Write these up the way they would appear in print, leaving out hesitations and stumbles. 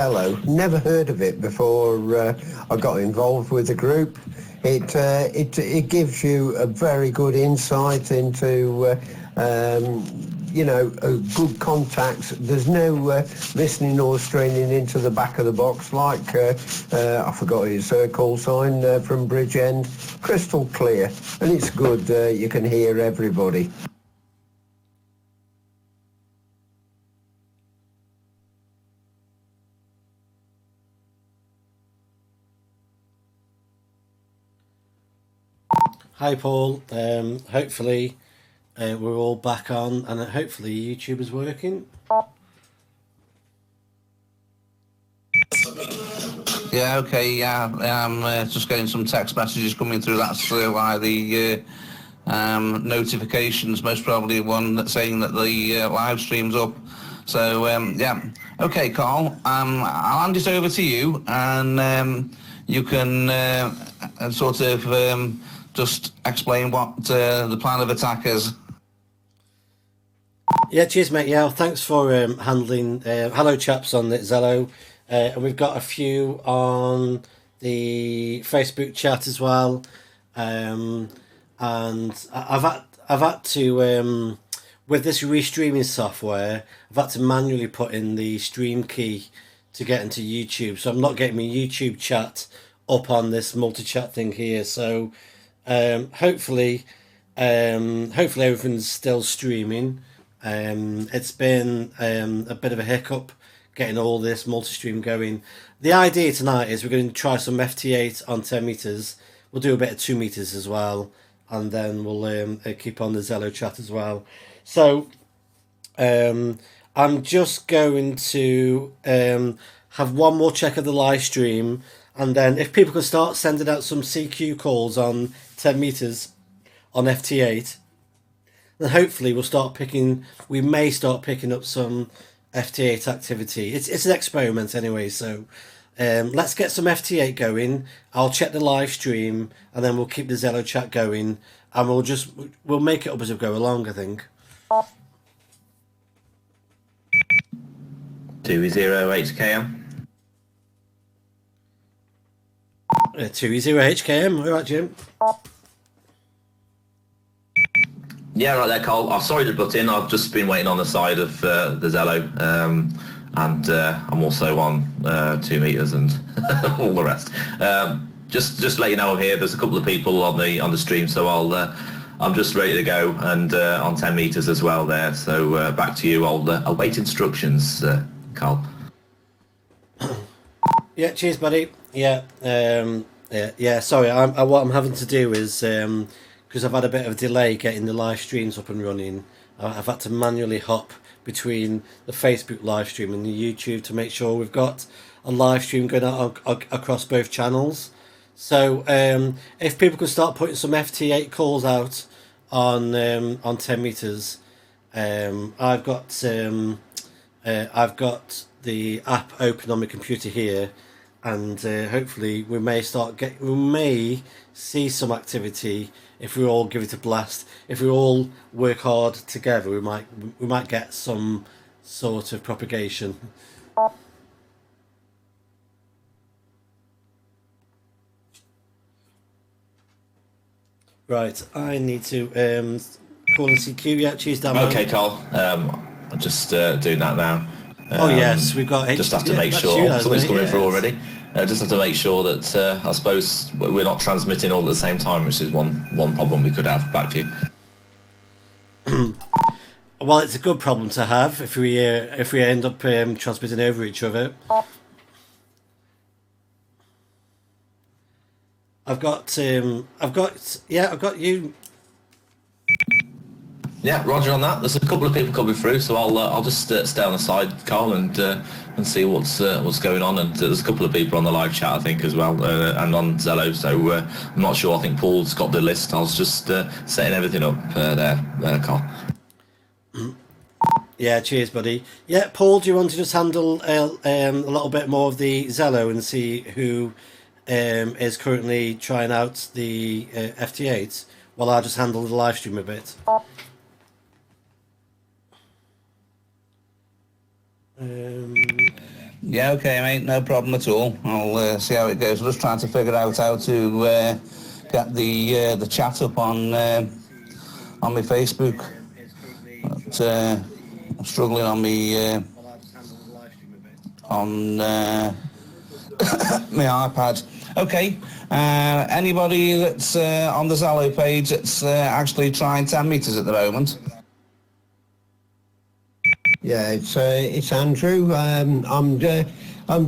Zello. Never heard of it before I got involved with the group. It gives you a very good insight into good contacts. There's no listening or straining into the back of the box like I forgot his call sign from Bridgend. Crystal clear, and it's good. You can hear everybody. Hi Paul, hopefully we're all back on and hopefully YouTube is working. Yeah, okay, yeah, I'm just getting some text messages coming through. That's why the notifications, most probably one that's saying that the live stream's up. So, yeah. Okay, Carl, I'll hand it over to you and you can sort of just explain what the plan of attack is. Yeah, cheers mate. Yeah, thanks for handling. Hello chaps on the Zello. And we've got a few on the Facebook chat as well. And I've had to with this restreaming software, I've had to manually put in the stream key to get into YouTube. So I'm not getting my YouTube chat up on this multi-chat thing here. So hopefully everything's still streaming. It's been a bit of a hiccup getting all this multi-stream going. The idea tonight is we're going to try some FT8 on 10 meters. We'll do a bit of 2 meters as well, and then we'll keep on the Zello chat as well. So I'm just going to have one more check of the live stream, and then if people can start sending out some CQ calls on 10 meters on FT8, then hopefully we may start picking up some FT8 activity. It's an experiment anyway, so let's get some FT8 going. I'll check the live stream and then we'll keep the Zello chat going and we'll make it up as we go along, I think. 208km. 208km, all right, Jim. Yeah, right there, Carl. I'm sorry to butt in. I've just been waiting on the side of the Zello, and I'm also on 2 meters and all the rest. Just let you know I'm here. There's a couple of people on the stream, so I'm just ready to go, and on 10 meters as well there. So back to you. I'll wait instructions, Carl. Yeah, cheers, buddy. Yeah, Sorry, what I'm having to do is because I've had a bit of a delay getting the live streams up and running. I've had to manually hop between the Facebook live stream and the YouTube to make sure we've got a live stream going out across both channels. So if people can start putting some FT8 calls out on 10 meters, I've got the app open on my computer here, and hopefully we may see some activity if we all give it a blast. If we all work hard together, we might get some sort of propagation. Right, I need to call and CQ. Yeah, cheers, Dan. Okay, Carl. I'm just doing that now. Oh yes, we've got. Just have to make sure something's coming through already. Just have to make sure that I suppose we're not transmitting all at the same time, which is one problem we could have. Back to you. Well, it's a good problem to have if we end up transmitting over each other. I've got you. Yeah, Roger on that. There's a couple of people coming through, so I'll just stay on the side, Carl, and see what's going on. And there's a couple of people on the live chat, I think, as well, and on Zello. So I'm not sure. I think Paul's got the list. I was just setting everything up there, Carl. Yeah, cheers, buddy. Yeah, Paul, do you want to just handle a little bit more of the Zello and see who is currently trying out the FT8 while I just handle the live stream a bit? Yeah, okay, mate, no problem at all. I'll see how it goes. I'm just trying to figure out how to get the chat up on my Facebook. But, I'm struggling on me on my iPad. Okay, anybody that's on the Zello page that's actually trying 10 metres at the moment? Yeah, it's Andrew. I'm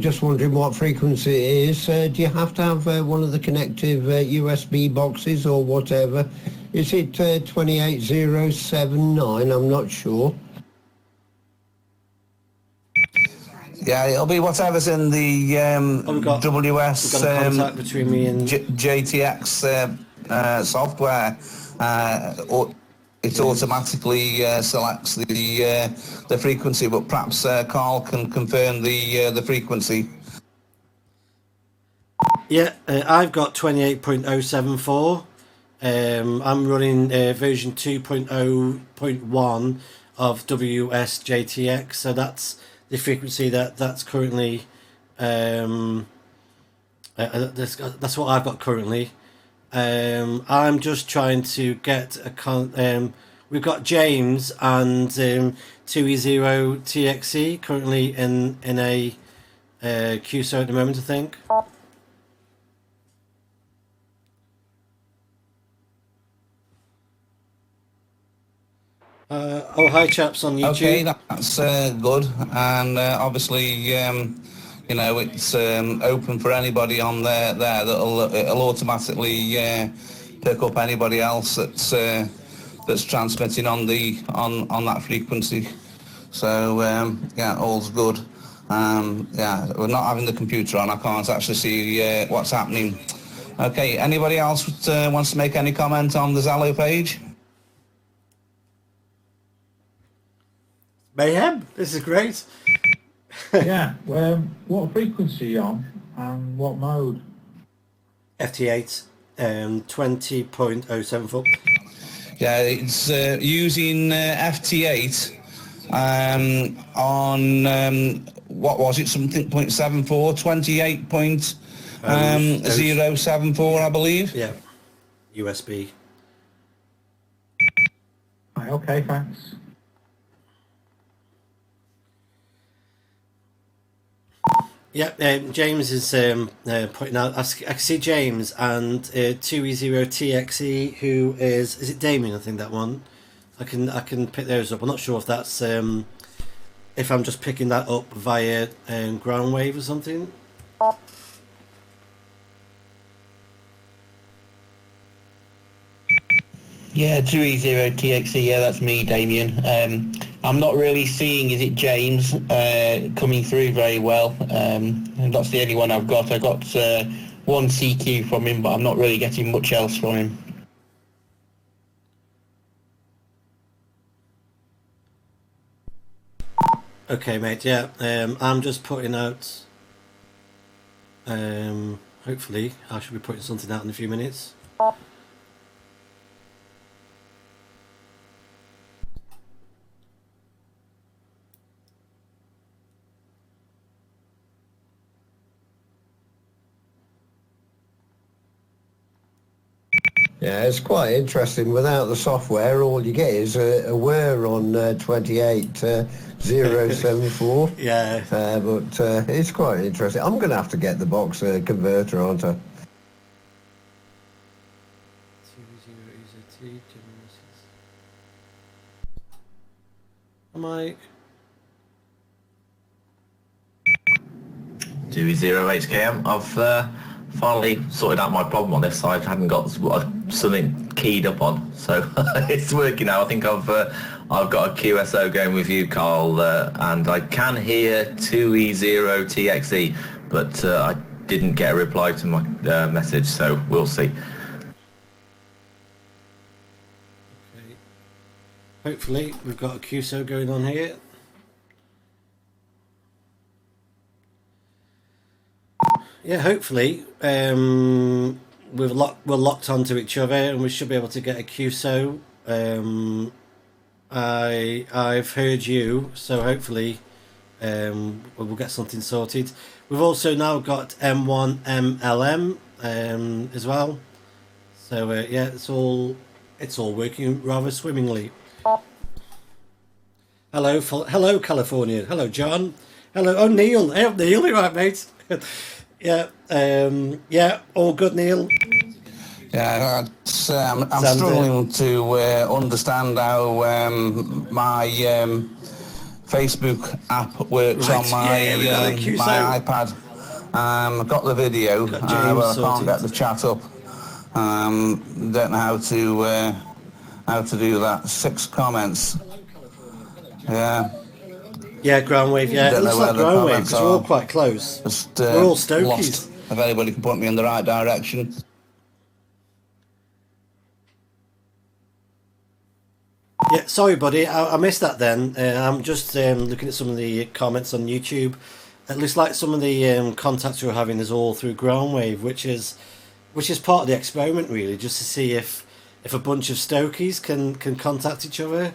just wondering what frequency it is. Do you have to have one of the connective USB boxes or whatever? Is it 28079? I'm not sure. Yeah, it'll be whatever's in the we've got WS a contact between me and JTX software. It automatically selects the frequency, but perhaps Carl can confirm the frequency. Yeah, I've got 28.074. I'm running version 2.0.1 of WSJTX, so that's the frequency that's currently. That's what I've got currently. I'm just trying to get we've got James and 2E0 TXE currently in a QSO at the moment, I think. Hi chaps on YouTube. Okay, that's good, and obviously it's open for anybody on there it'll automatically pick up anybody else that's transmitting on that frequency. So yeah, all's good. Yeah, we're not having the computer on. I can't actually see what's happening. Okay, anybody else wants to make any comment on the Zello page? Mayhem, this is great. Yeah, what frequency are you on and what mode? FT8, 20.074. Yeah, it's using FT8 on what was it? Something 0.74, 28.074, I believe. Yeah, USB. Right, okay, thanks. Yeah, James is putting out. I can see James and 2E0 TXE, who is it Damien? I think that one. I can pick those up. I'm not sure if that's if I'm just picking that up via ground wave or something. Yeah, 2E0 TXE, yeah, that's me, Damien. I'm not really seeing, is it James, coming through very well. And that's the only one I've got. I got one CQ from him, but I'm not really getting much else from him. Okay, mate, yeah. I'm just putting out... hopefully, I should be putting something out in a few minutes. Yeah, it's quite interesting. Without the software, all you get is a whir on 28074. Yeah. But it's quite interesting. I'm going to have to get the box converter, aren't I? Am I... 2E0HKM. I've finally sorted out my problem on this. I hadn't got something keyed up on, so it's working now. I think I've got a QSO going with you, Carl, and I can hear 2E0 TXE, but I didn't get a reply to my message, so we'll see. Okay. Hopefully, we've got a QSO going on here. Yeah, hopefully we're locked onto each other and we should be able to get a QSO. I've heard you, so hopefully we'll get something sorted. We've also now got M1 MLM as well. So yeah, it's all working rather swimmingly. Hello, California. Hello, John. Hello, oh Neil. Hey, Neil, you right, mate? Yeah, yeah, all good, Neil. Yeah, I'm struggling to understand how my Facebook app works on my my iPad. I've got the video, but I can't get the chat up. Don't know how to do that. 6 comments. Yeah. Yeah, Groundwave. Yeah, it looks like Groundwave because we're all quite close. Just, we're all Stokies. Lost. If anybody can point me in the right direction. Yeah, sorry, buddy. I missed that then. I'm just looking at some of the comments on YouTube. It looks like some of the contacts we're having is all through Groundwave, which is part of the experiment, really, just to see if a bunch of Stokies can contact each other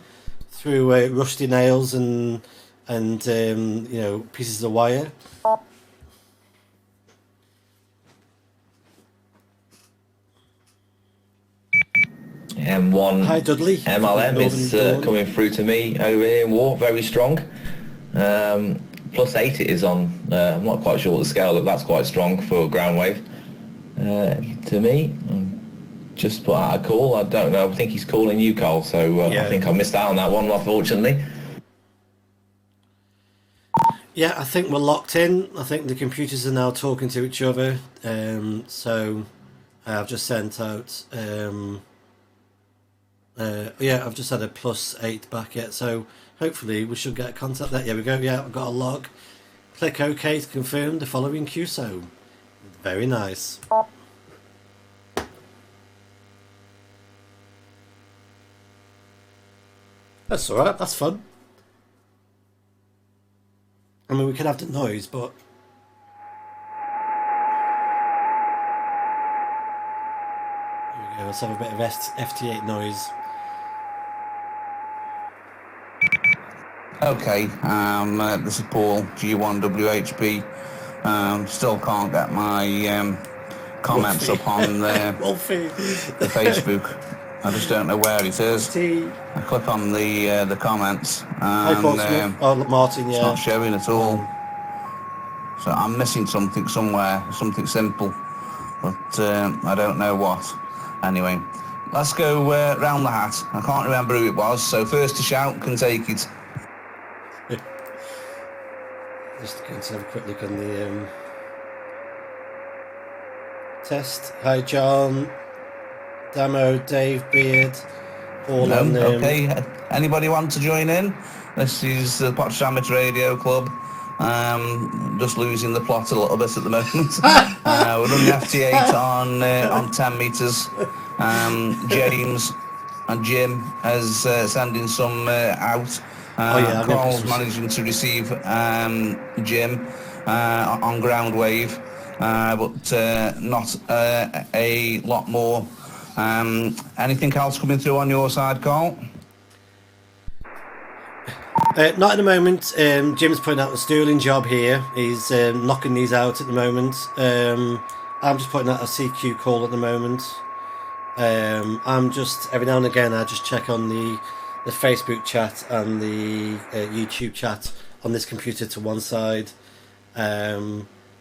through rusty nails and you know, pieces of wire. M1 Hi, Dudley. MLM is coming through to me over here in War, very strong. +8 it is on, I'm not quite sure what the scale of that's quite strong for Groundwave. To me, just put out a call, I don't know, I think he's calling you, Carl, so yeah. I think I missed out on that one, unfortunately. Yeah, I think we're locked in. I think the computers are now talking to each other. So I've just sent out... yeah, I've just had a +8 back yet, so hopefully we should get contact. There we go. Yeah, I've got a log. Click OK to confirm the following QSO. Very nice. That's all right. That's fun. I mean, we can have the noise, but there we go. Let's have a bit of FT8 noise. Okay, this is Paul, G1WHB. Still can't get my comments up on the Facebook. I just don't know where it is. I click on the comments and Martin, yeah. It's not showing at all. So I'm missing something somewhere, something simple, but I don't know what. Anyway, let's go round the hat. I can't remember who it was, so first to shout can take it. Just going to have a quick look on the test. Hi, John, Damo, Dave, Beard, all on there. Okay, anybody want to join in? This is the Potsdamer Radio Club. Just losing the plot a little bit at the moment. We're running FT8 on 10 metres. James and Jim is sending some out. Carl's managing to receive Jim on Groundwave, but not a lot more. Anything else coming through on your side, Carl? Not at the moment. Jim's putting out a sterling job here. He's knocking these out at the moment. I'm just putting out a CQ call at the moment. I'm just, every now and again, I just check on the Facebook chat and the YouTube chat on this computer to one side.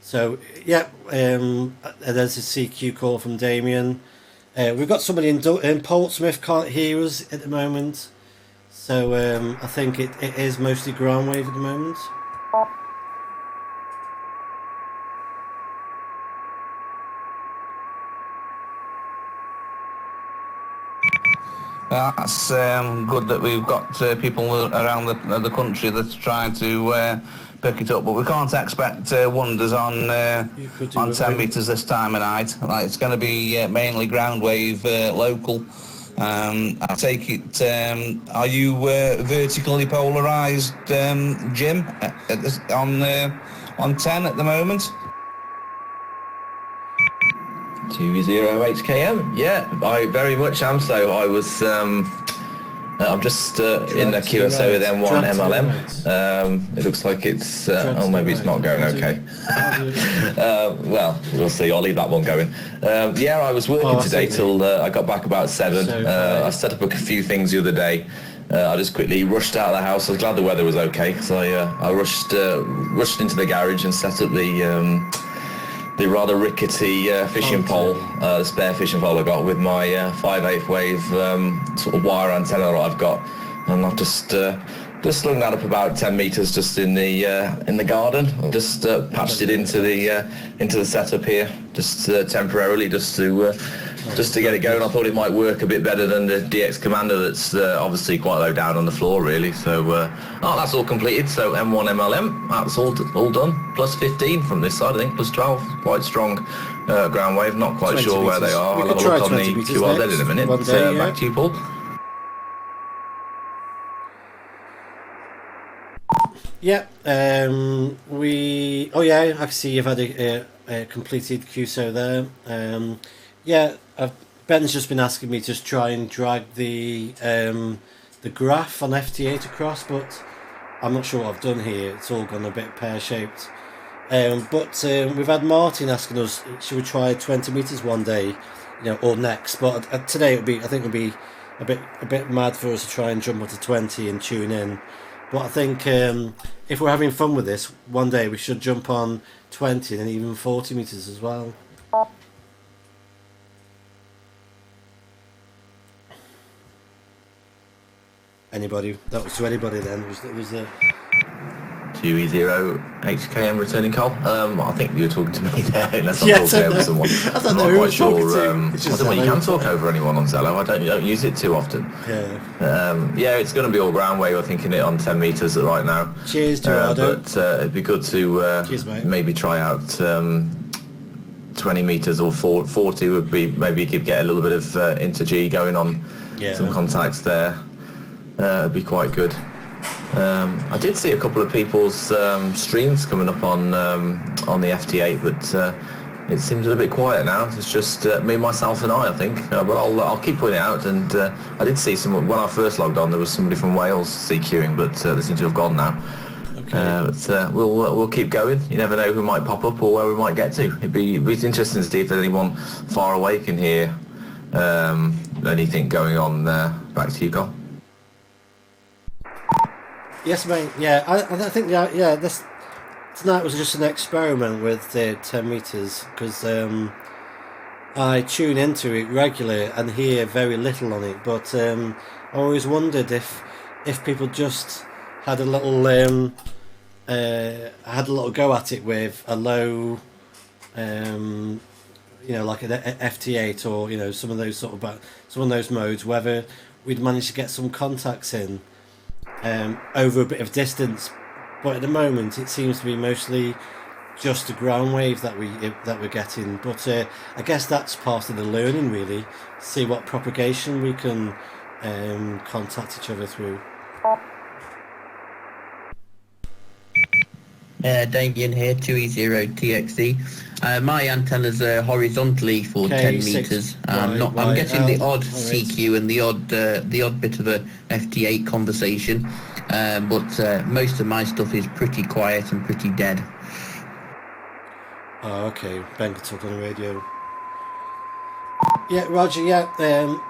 So yeah, there's a CQ call from Damien. We've got somebody in Portsmouth can't hear us at the moment, so I think it is mostly Groundwave at the moment. That's good that we've got people around the country that's trying to pick it up, but we can't expect wonders on 10 metres this time of night. Like, it's going to be mainly Groundwave local. I take it, are you vertically polarised, Jim, on 10 at the moment? 208 km, yeah, I very much am so. I was I'm just in the QSO with M1 MLM. It looks like it's, oh, maybe it's not going okay. Well, we'll see. I'll leave that one going. Yeah, I was working today till I got back about 7. I set up a few things the other day. I just quickly rushed out of the house. I was glad the weather was okay, so I rushed into the garage and set up the rather rickety fishing pole, the spare fishing pole I got with my 5/8 wave sort of wire antenna that I've got, and I've just slung that up about 10 meters just in the garden. Just patched it into the setup here, just temporarily, just to get it going. I thought it might work a bit better than the DX Commander that's obviously quite low down on the floor really. So that's all completed. So M1 MLM, that's all done. Plus 15 from this side, I think, plus 12. Quite strong ground wave. Not quite sure where they are. I'll have a look on the QRZ in a minute. Back to you, Paul. Yeah, I can see you've had a completed QSO there. Ben's just been asking me to try and drag the graph on FT8 across, but I'm not sure what I've done here. It's all gone a bit pear-shaped. But we've had Martin asking us, should we try 20 meters one day, or next? But today it'll be a bit mad for us to try and jump up to 20 and tune in. But I think if we're having fun with this, one day we should jump on 20 and even 40 meters as well. Anybody? That was to anybody then. It was 2E0 HKM returning call. I think you were talking to me there, unless I'm Yes, talking over someone. I don't I'm know not who quite I'm talking sure. to. I don't know, you can talk over anyone on Zello. You don't use it too often. Yeah. It's going to be all ground wave. We're thinking it on 10 meters right now. Cheers, Gerardo. But it'd be good to Cheers, mate. maybe try out 20 meters or 40 would be, maybe you could get a little bit of inter-G going on. Some contacts there. It'd be quite good. I did see a couple of people's streams coming up on the FT8, but it seems a little bit quiet now. It's just me, myself, and I think. But I'll keep putting it out. And I did see some when I first logged on. There was somebody from Wales CQing, but they seem to have gone now. But we'll keep going. You never know who might pop up or where we might get to. It'd be interesting to see if there's anyone far away can hear anything going on there. Back to you, Carl. Yes, mate. Yeah, I think this tonight was just an experiment with 10 meters because I tune into it regularly and hear very little on it. But I always wondered if people just had a little go at it with a low, like an FT8 or some of those modes, whether we'd manage to get some contacts in. Over a bit of distance, but at the moment it seems to be mostly just a ground wave that we're getting. But I guess that's part of the learning, really. See what propagation we can contact each other through. Damien here, 2E0 TXD. My antennas are horizontally for 10 meters. I'm getting the odd CQ and the odd bit of a FT8 conversation, but most of my stuff is pretty quiet and pretty dead. Oh, okay. Ben can talk on the radio. Yeah, Roger. Yeah,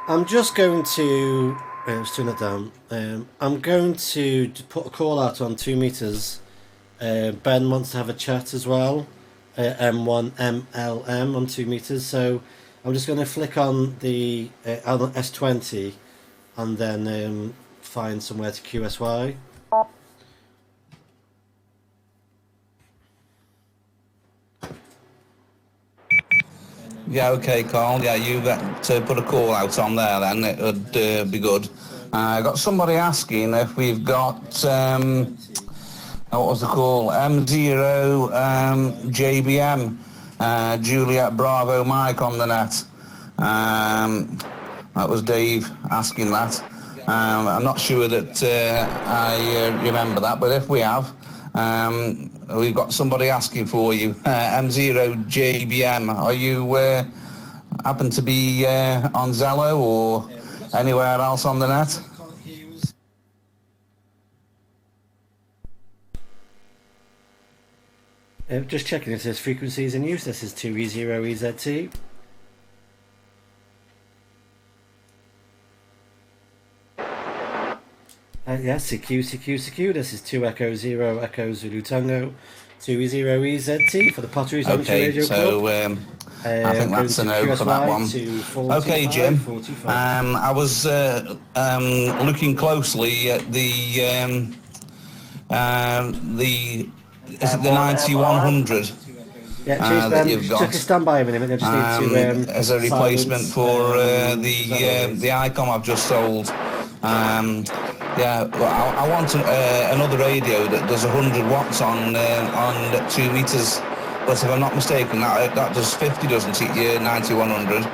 I'm just going to. Let's turn it down. I'm going to put a call out on 2 meters. Ben wants to have a chat as well. M1 MLM on 2 meters. So I'm just going to flick on the S20 and then find somewhere to QSY. Yeah, okay, Carl. Yeah, you got to put a call out on there then. It would be good. I got somebody asking if we've got, what was the call? M0 JBM, Juliet Bravo Mike on the net. That was Dave asking that. I'm not sure that I remember that, but if we have, we've got somebody asking for you. M0 JBM, are you happen to be on Zello or anywhere else on the net? Just checking if there's frequencies in use. This is 2E0EZT. Yes, CQ. This is 2 Echo 0 Echo Zulu Tango. 2E0EZT for the Potteries on Radio so Club. I think that's a no for that one. Okay, Jim. I was looking closely at the is it the 9100? Yeah, that you've got. Just stand by a minute. I just need to as a replacement for the Icom I've just sold. I want another radio that does 100 watts on 2 meters. But if I'm not mistaken, that does 50, doesn't it? Yeah, 9100.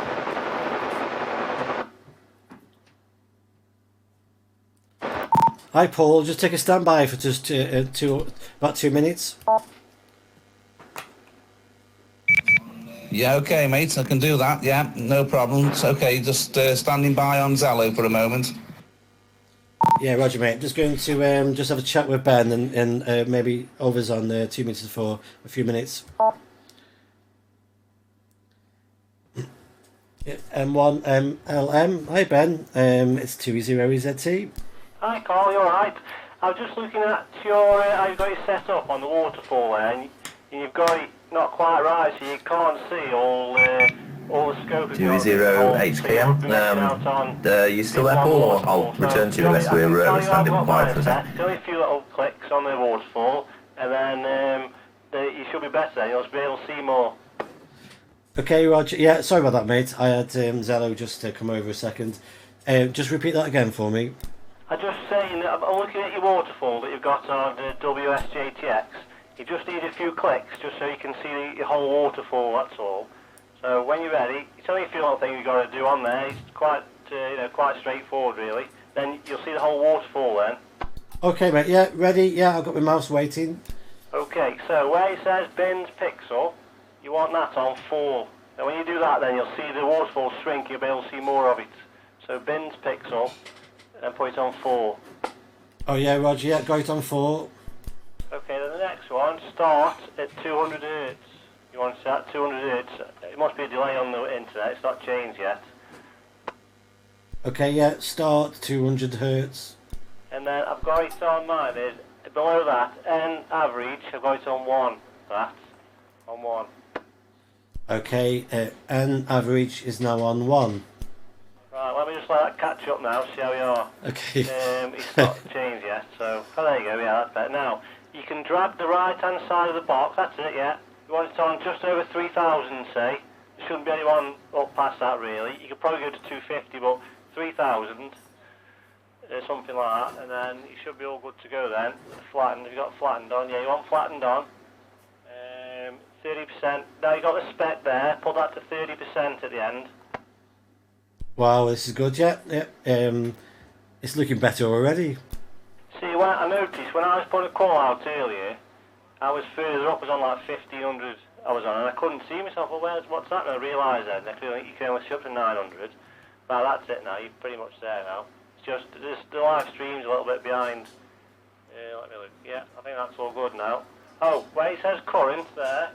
Hi, Paul. Just take a standby for just about 2 minutes. Yeah, okay, mate. I can do that. Yeah, no problem. It's okay. Just standing by on Zello for a moment. Yeah, Roger, mate. Just going to just have a chat with Ben and maybe others on 2 meters for a few minutes. M1 MLM. Hi, Ben. It's 2E0EZT. Hi, Carl. You all right? I was just looking at your how you've got it set up on the waterfall there, and you've got it not quite right, so you can't see all the scope of 2E0 HKM. You still there, Paul, or I'll return to you unless we're standing quiet for a sec. Only a few little clicks on the waterfall, and then you should be better. You'll be able to see more. Okay, Roger. Yeah, sorry about that, mate. I had Zello just come over a second. Just repeat that again for me. I'm just saying that I'm looking at your waterfall that you've got on the WSJTX. You just need a few clicks just so you can see your whole waterfall, that's all. So when you're ready, it's only a few little things you've got to do on there. It's quite, quite straightforward, really. Then you'll see the whole waterfall then. Okay, mate. Yeah, ready? Yeah, I've got my mouse waiting. Okay, so where it says bins pixel, you want that on 4. And when you do that, then you'll see the waterfall shrink. You'll be able to see more of it. So bins pixel, and put it on 4. Oh yeah, Roger. Yeah, got it on 4. Okay, then the next one, start at 200 Hertz. You want to set 200 Hertz. It must be a delay on the internet. It's not changed yet. Okay, yeah, start 200 Hertz. And then I've got it on mine. Below that, N average, I've got it on 1. That, on 1. Okay, N average is now on 1. Right, let me just let that catch up now, see how we are. Okay. It's not changed yet, so... Oh, there you go, yeah, that's better. Now, you can drag the right-hand side of the box, that's it, yeah. You want it on just over 3,000, say. There shouldn't be anyone up past that, really. You could probably go to 250, but 3,000, something like that, and then you should be all good to go then. Flattened, have you got flattened on? Yeah, you want flattened on. 30%. Now you've got the spec there, put that to 30% at the end. Wow, this is good, yeah. It's looking better already. See, when I noticed when I was putting a call out earlier, I was further up, I was on like 1500 I was on, and I couldn't see myself. Well, what's that? And I realised then, you can only see up to 900. Well, that's it now, you're pretty much there now. It's just, the live stream's a little bit behind. Let me look. Yeah, I think that's all good now. Oh, where it says current there,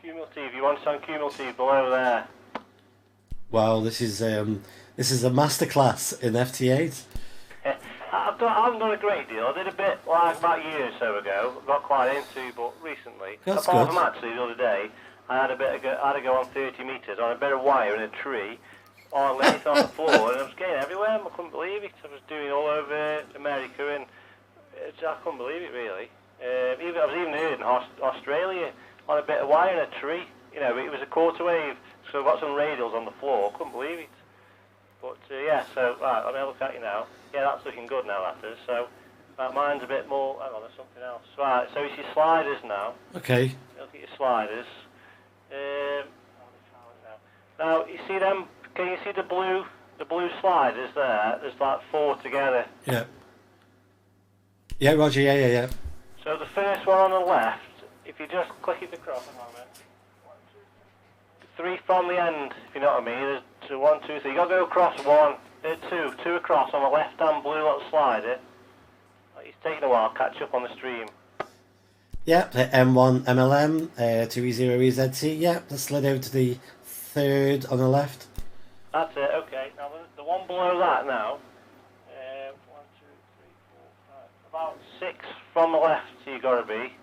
cumulative, you want it on cumulative below there. Wow, this is a masterclass in FT8. I haven't done a great deal. I did a bit like about a year or so ago. Got quite into, but recently. That's apart good. from actually the other day, I had to go on 30 metres on a bit of wire in a tree, on laid on the floor, and I was getting everywhere. I couldn't believe it. I was doing it all over America, and I couldn't believe it really. I was even heard in Australia on a bit of wire in a tree. You know, it was a quarter wave, so I've got some radials on the floor. Couldn't believe it. But yeah, so right, let me look at you now. Yeah, that's looking good now, that is. So mine's a bit more. Hang on, there's something else. Right, so it's your sliders now. Okay. Look at your sliders. Now you see them? Can you see the blue sliders there? There's like 4 together. Yeah. Yeah, Roger. Yeah. So the first one on the left, if you just click it across, hang on a minute. 3 from the end, if you know what I mean. There's 1, 2, 3. You got to go across 2 across on the left-hand blue little slider. It's taking a while to catch up on the stream. Yeah, M1 MLM, 2E0EZT. Yeah, let's slide over to the third on the left. That's it, okay. Now the one below that now, 1, 2, 3, 4, 5, about 6 from the left you got to be.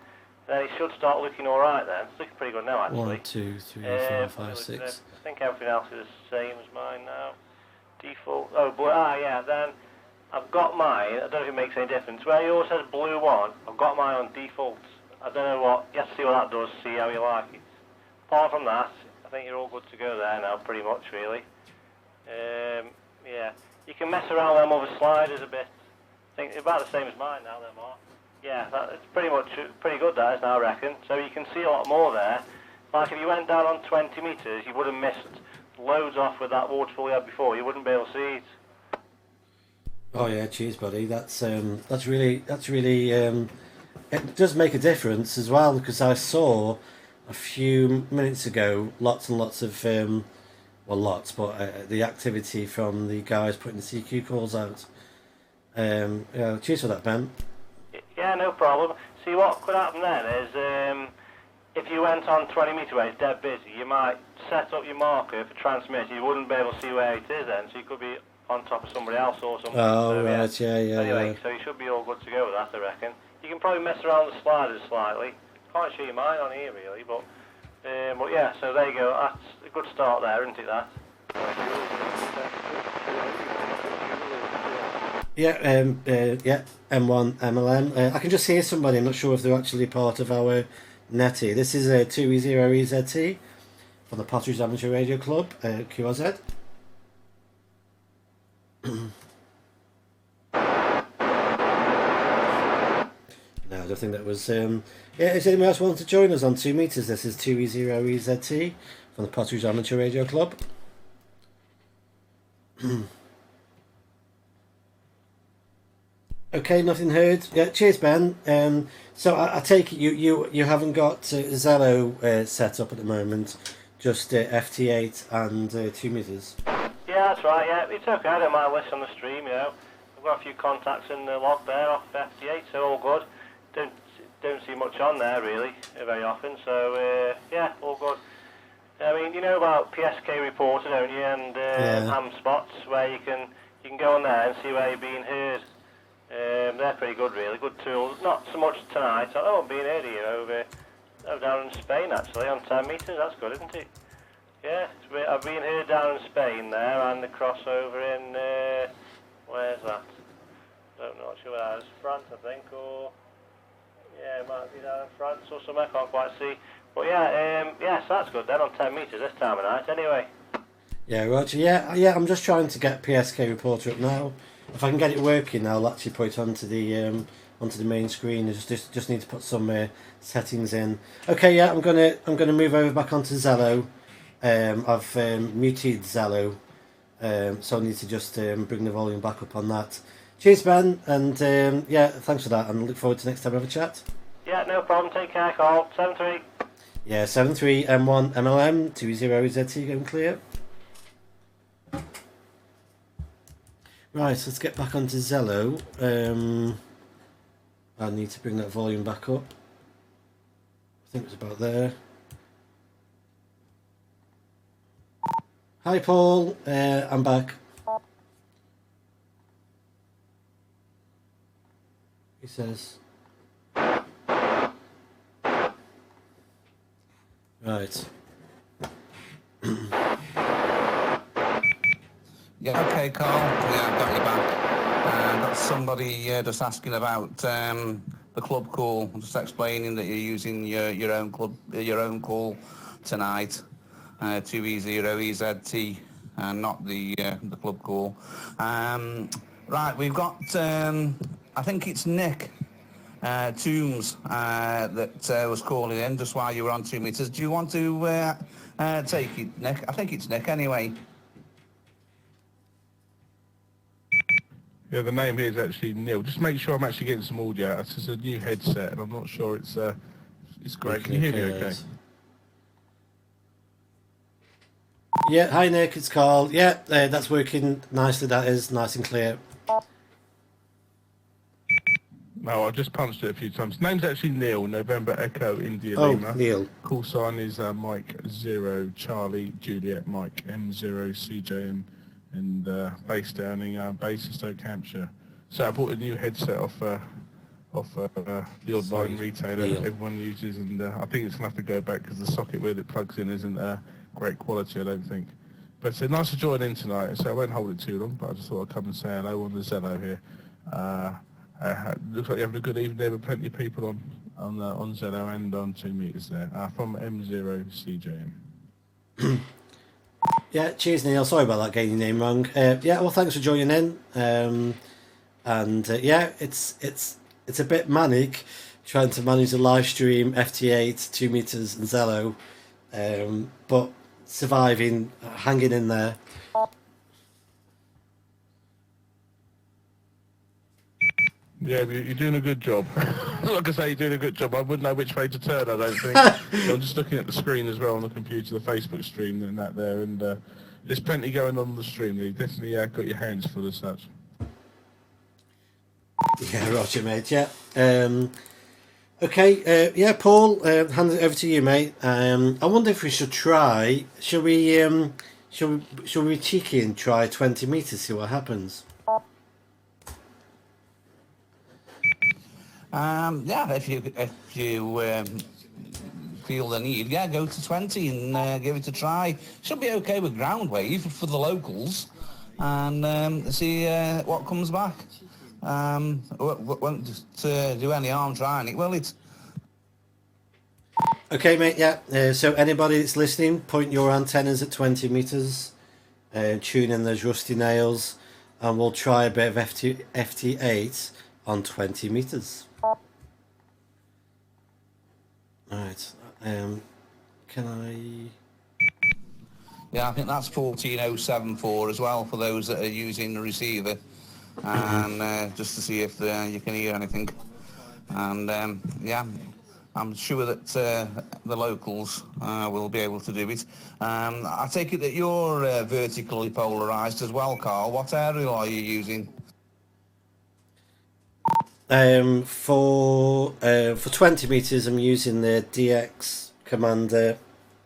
Then it should start looking alright then. It's looking pretty good now actually. 1, 2, 3, 4, 5, 6. I think everything else is the same as mine now. Default, yeah, then I've got mine, I don't know if it makes any difference. Where yours says blue 1, I've got mine on default. I don't know what, you have to see what that does, see how you like it. Apart from that, I think you're all good to go there now, pretty much really. Yeah, you can mess around with them other sliders a bit. I think it's about the same as mine now, they're more. Yeah, it's pretty good that is now, I reckon. So you can see a lot more there. Like if you went down on 20 metres, you would have missed loads off with that waterfall you had before. You wouldn't be able to see it. Oh yeah, cheers, buddy. That's really it does make a difference as well, because I saw a few minutes ago lots and lots of the activity from the guys putting the CQ calls out. Yeah, cheers for that, Ben. Yeah, no problem. See, what could happen then is if you went on 20 metre where it's dead busy, you might set up your marker for transmit. You wouldn't be able to see where it is then, so you could be on top of somebody else or something. Oh, so, right, yeah. Anyway, so you should be all good to go with that, I reckon. You can probably mess around the sliders slightly. Can't show you mine on here really, but yeah, so there you go. That's a good start there, isn't it, that? Yeah, M1 MLM. I can just hear somebody. I'm not sure if they're actually part of our netty. This is a 2E0EZT from the Potteries Amateur Radio Club, QRZ. No, I don't think that was. Yeah, is anyone else want to join us on 2 meters? This is 2E0EZT from the Potteries Amateur Radio Club. Okay, nothing heard. Yeah, cheers, Ben. So I take it you haven't got Zello set up at the moment, just FT8 and 2 meters. Yeah, that's right. Yeah, it's okay. I don't mind list on the stream. You know, I've got a few contacts in the log there off FT8, so all good. Don't see much on there really very often. So yeah, all good. I mean, you know about PSK Reporter, don't you? And ham spots where you can go on there and see where you're being heard. They're pretty good, really. Good tools. Not so much tonight. Oh, I'm being heard here over down in Spain, actually, on 10 metres. That's good, isn't it? Yeah, I've been heard down in Spain there, and the crossover in, where's that? Don't know, not sure where that is. France, I think, or, yeah, it might be down in France or somewhere, I can't quite see. But yeah, yes, that's good then, on 10 metres this time of night, anyway. Yeah, Roger. Yeah, I'm just trying to get PSK Reporter up now. If I can get it working, I'll actually put it onto the main screen. I just need to put some settings in. Okay, yeah, I'm gonna move over back onto Zello. I've muted Zello, so I need to just bring the volume back up on that. Cheers, Ben, and yeah, thanks for that, and look forward to next time we have a chat. Yeah, no problem. Take care, Carl. 7-3. Yeah, 7-3 M1 MLM 20ZT going clear. Right, let's get back onto Zello. I need to bring that volume back up. I think it's about there. Hi Paul, I'm back. He says. Right. Yeah, okay, Carl. Yeah, I've got you back. Got somebody just asking about the club call. Just explaining that you're using your own call tonight, 2E0EZT, and not the club call. Right, we've got. I think it's Nick Toombs that was calling in just while you were on 2 meters. Do you want to take it, Nick? I think it's Nick anyway. Yeah, the name here is actually Neil. Just make sure I'm actually getting some audio. This is a new headset, and I'm not sure it's great. Can you hear me okay? Yeah, hi Nick, it's Carl. Yeah, that's working nicely. That is nice and clear. No, I just punched it a few times. Name's actually Neil, November Echo India Oh, Lima. Neil. Call sign is Mike 0 Charlie Juliet Mike M0 CJM, and based down in Basingstoke, Hampshire. So I bought a new headset off the online retailer Neil. everyone uses, and I think it's going to have to go back because the socket where it plugs in isn't great quality, I don't think. But nice to join in tonight, so I won't hold it too long, but I just thought I'd come and say hello on the Zello here. Looks like you're having a good evening there with plenty of people on Zello and on 2 meters there. From M0 CJM. Yeah, cheers, Neil. Sorry about that, getting your name wrong. Yeah, well, thanks for joining in. Yeah, it's a bit manic trying to manage the live stream, FT8, 2 meters, and Zello, but surviving, hanging in there. Yeah, you're doing a good job. Like I say, you're doing a good job. I wouldn't know which way to turn, I don't think. So I'm just looking at the screen as well on the computer, the Facebook stream and that there, and there's plenty going on the stream. You definitely got your hands full as such. Yeah, roger, mate. Yeah. Okay. Yeah, Paul. Hand it over to you, mate. I wonder if we should try. Should we be cheeky and try 20 meters? See what happens. Yeah, if you feel the need, yeah, go to 20 and give it a try. Should be okay with ground wave for the locals, and see what comes back. Won't just do any harm trying it, will it? Okay, mate. Yeah. So anybody that's listening, point your antennas at 20 meters, tune in those rusty nails, and we'll try a bit of FT8 on 20 meters. Right. Can I? Yeah, I think that's 14074 as well for those that are using the receiver, and just to see if you can hear anything. And yeah, I'm sure that the locals will be able to do it. I take it that you're vertically polarised as well, Carl. What aerial are you using? For 20 meters, I'm using the DX Commander,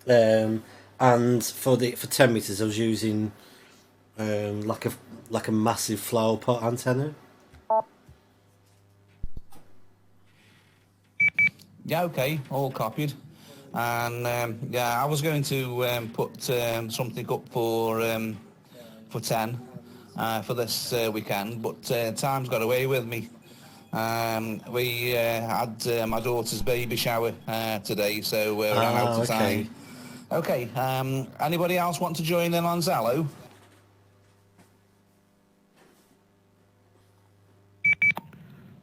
and for 10 meters, I was using like a massive flower pot antenna. Yeah, okay, all copied. And yeah, I was going to put something up for 10 for this weekend, but time's got away with me. We had my daughter's baby shower today, so we're out of time. Okay, anybody else want to join in on Zello?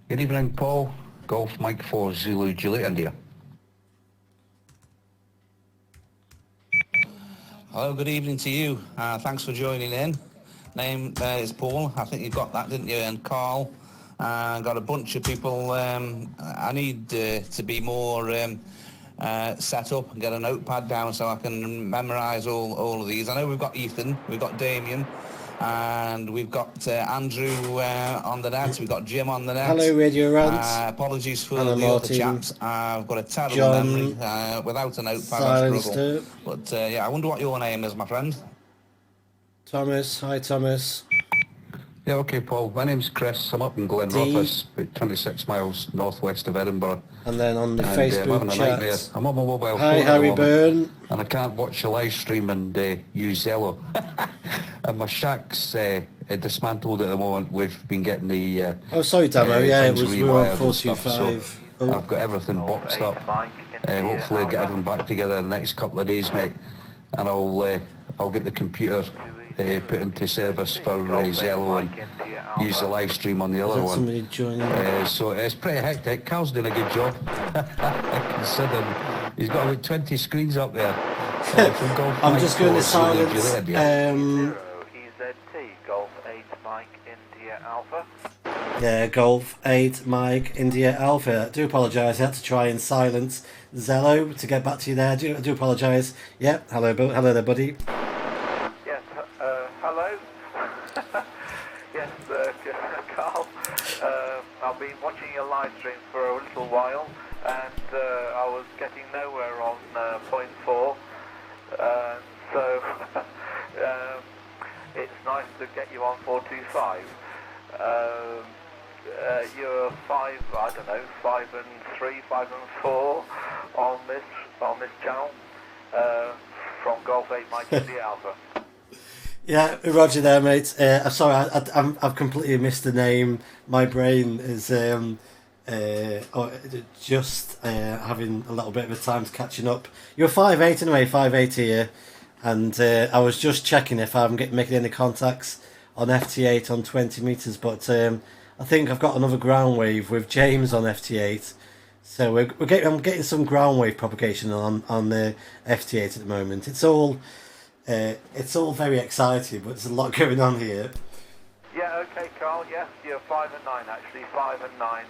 Good evening, Paul. Golf Mike 4 Zulu Juliet India. Hello, good evening to you. Thanks for joining in. Name is Paul. I think you got that, didn't you? And Carl. Got a bunch of people. I need to be more set up and get a notepad down so I can memorise all of these. I know we've got Ethan, we've got Damien, and we've got Andrew on the net. We've got Jim on the net. Hello, Radio Rants. Apologies for Hello, the Martin. other chaps. I've got a terrible John, memory. Without a notepad, I struggle. Silenster. But yeah, I wonder what your name is, my friend. Thomas. Hi, Thomas. Yeah, okay, Paul. My name's Chris. I'm up in Glenrothes, about 26 miles northwest of Edinburgh. And then on the I'm Facebook having a nightmare. chat. I'm on my mobile Hi, phone Harry at the moment, Byrne. and I can't watch the live stream and use Zello. And my shack's dismantled at the moment. We've been getting the Oh, sorry, Damo. Yeah, it things was we were on rewired and stuff, 425. so I've got everything boxed up. Hopefully I'll get everything back together in the next couple of days, mate. And I'll get the computer put into service for Zello and use the live stream on the other one. Somebody joining. So it's pretty hectic. Carl's doing a good job. Considering he's got about 20 screens up there. From Golf I'm Mike just going to 4 Zulu silence. Juliet India. EZT, Golf 8 Mike India Alpha. Yeah, Golf 8 Mike India Alpha. I do apologise. I had to try and silence Zello to get back to you there. I do apologise. Yeah, hello there, buddy. Yes, hello. Yes, Carl. I'm I've been watching your live stream for a little while, and I was getting nowhere on point 4. So it's nice to get you on 425. You're 5, I don't know, 5 and 3, 5 and 4 on this channel from Golf 8 Mike India Alpha. Yeah, Roger there, mate. I'm sorry, I've completely missed the name. My brain is just having a little bit of a time to catching up. You're 5'8" anyway, 5'8" here, and I was just checking if I'm making any contacts on FT8 on 20 metres, but I think I've got another ground wave with James on FT8. So I'm getting some ground wave propagation on the FT8 at the moment. It's all very exciting, but there's a lot going on here. Yeah, okay, Carl. Yes, you're 5 and 9 actually, 5 and 9.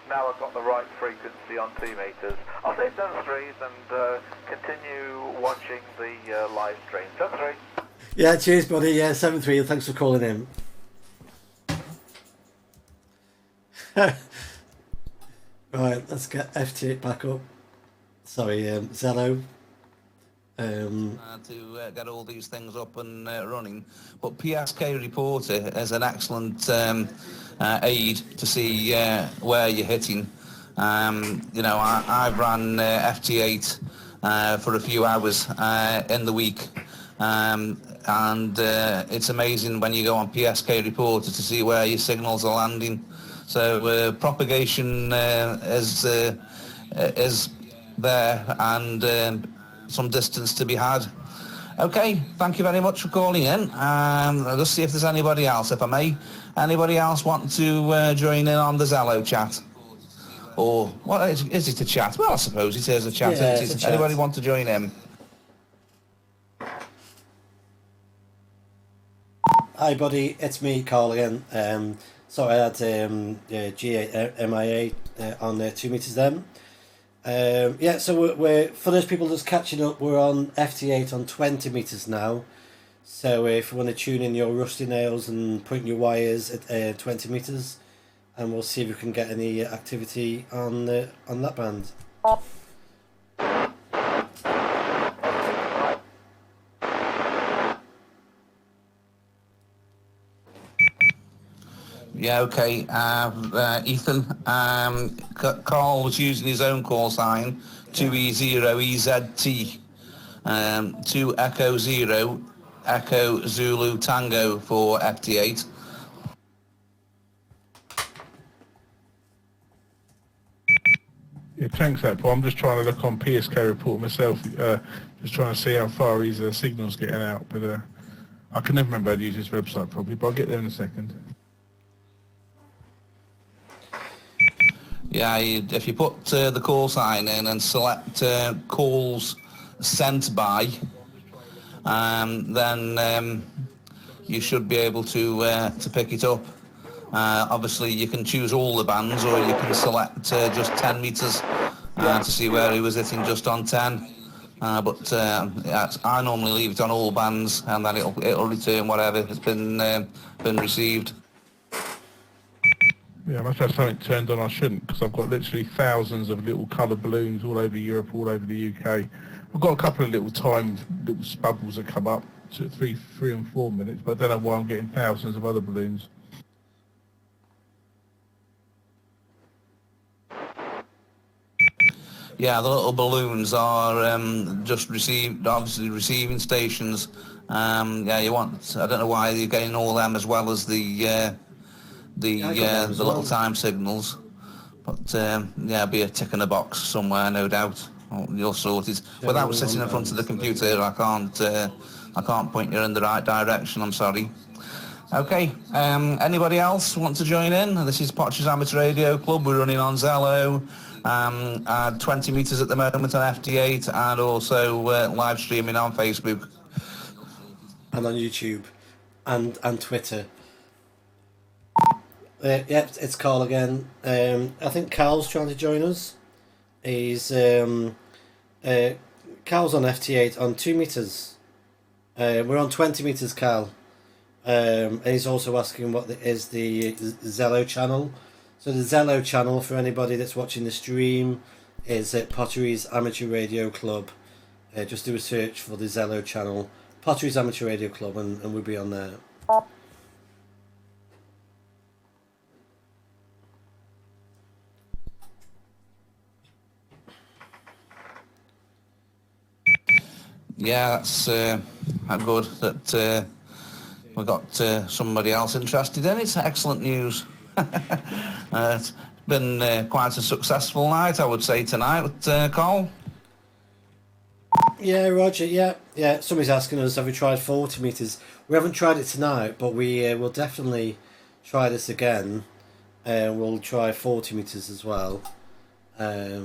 Now I've got the right frequency on 2 meters. I'll say 7-3 and continue watching the live stream. 7-3. Yeah, cheers, buddy. Yeah, 7-3. Thanks for calling in. Right, let's get FT8 back up. Sorry, Zello. To get all these things up and running, but PSK Reporter is an excellent aid to see where you're hitting. I've ran FT8 for a few hours in the week, and it's amazing when you go on PSK Reporter to see where your signals are landing. So propagation is there, and some distance to be had. Okay, thank you very much for calling in. I'll just see if there's anybody else, if I may. Anybody else want to join in on the Zello chat? Or what is it a chat? Well, I suppose it is a chat. Yeah, Isn't it? it's a chat. Anybody want to join in? Hi, buddy. It's me, Carl again. Sorry, I had G8 MIA on 2 meters then. So we're for those people that's catching up, we're on FT8 on 20 meters now. So if you want to tune in your rusty nails and point your wires at 20 meters, and we'll see if we can get any activity on that band. Yeah, okay. Ethan, Carl was using his own call sign, 2E0EZT, 2 Echo 0, Echo Zulu Tango for FT8. Yeah, thanks, that Paul. I'm just trying to look on PSK report myself, just trying to see how far his signal's getting out, but I can never remember how to use his website probably, but I'll get there in a second. Yeah, if you put the call sign in and select calls sent by, then you should be able to pick it up. Obviously, you can choose all the bands, or you can select just 10 meters to see where he was hitting just on 10. I normally leave it on all bands, and then it'll return whatever has been received. Yeah, I must have something turned on I shouldn't, because I've got literally thousands of little coloured balloons all over Europe, all over the UK. I've got a couple of little bubbles that come up to 3 and 4 minutes, but I don't know why I'm getting thousands of other balloons. Yeah, the little balloons are just receiving stations. I don't know why you're getting all them as well as the little time signals, but be a tick in a box somewhere, no doubt. You'll sort it. Without sitting in front of the computer, I can't point you in the right direction. I'm sorry. Okay. Anybody else want to join in? This is Potch's Amateur Radio Club. We're running on Zello, 20 meters at the moment on FT8, and also live streaming on Facebook and on YouTube and Twitter. It's Carl again. I think Carl's trying to join us. He's Carl's on FT8 on 2 meters. We're on 20 meters, Carl. And he's also asking what is the Zello channel. So the Zello channel for anybody that's watching the stream is at Potteries Amateur Radio Club. Just do a search for the Zello channel, Potteries Amateur Radio Club, and we'll be on there. Yeah, that's good that we got somebody else interested in it. Excellent news. It's been quite a successful night, I would say, tonight with Carl. Yeah, Roger, yeah. Somebody's asking us, have we tried 40 metres? We haven't tried it tonight, but we will definitely try this again. We'll try 40 metres as well. Yeah,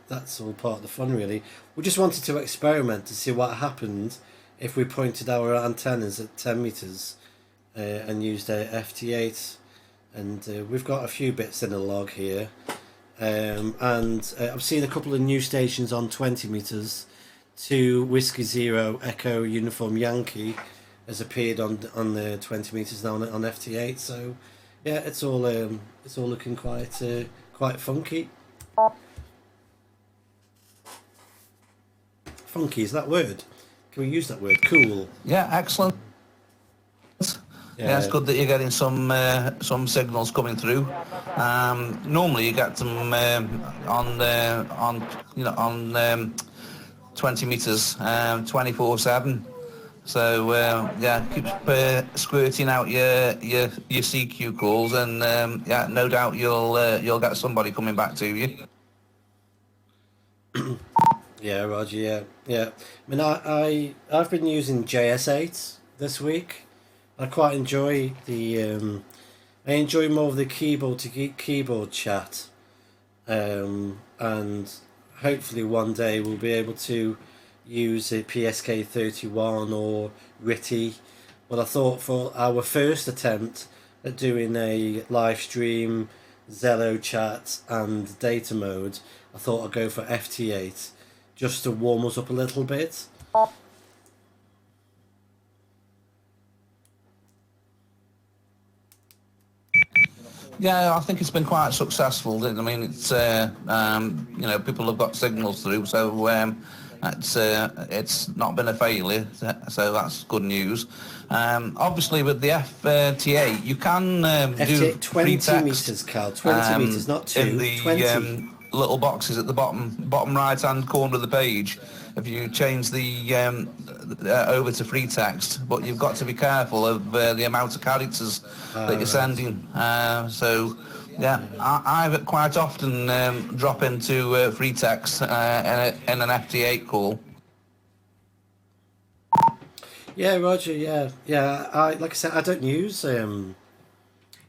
that's all part of the fun, really. We just wanted to experiment to see what happened if we pointed our antennas at 10 metres and used a FT8. And we've got a few bits in the log here. I've seen a couple of new stations on 20 metres. 2 Whiskey Zero Echo Uniform Yankee has appeared on the 20 metres now on FT8. So yeah, it's all looking quite funky. Funky, is that word? Can we use that word? Cool. Yeah, excellent. Yeah, it's good that you're getting some signals coming through. Normally you get them on 20 meters 24/7. So yeah, keep squirting out your CQ calls, and yeah, no doubt you'll get somebody coming back to you. Yeah, Roger. Yeah. I mean, I've been using JS8 this week. I quite enjoy I enjoy more of the keyboard to keyboard chat, and hopefully one day we'll be able to use a PSK31 or RITI. But I thought for our first attempt at doing a live stream, Zello chat and data mode, I thought I'd go for FT8 just to warm us up a little bit. Yeah, I think it's been quite successful. I mean, it's people have got signals through, so it's not been a failure. So that's good news. Obviously, with the FT8, you can do 20 text, meters, Cal. 20 meters, not 2. in the 20. Little boxes at the bottom right hand corner of the page. If you change the over to free text, but you've got to be careful of the amount of characters that you're sending. So yeah, I quite often drop into free text in an FT8 call. Yeah, Roger. Yeah. Like I said, I don't use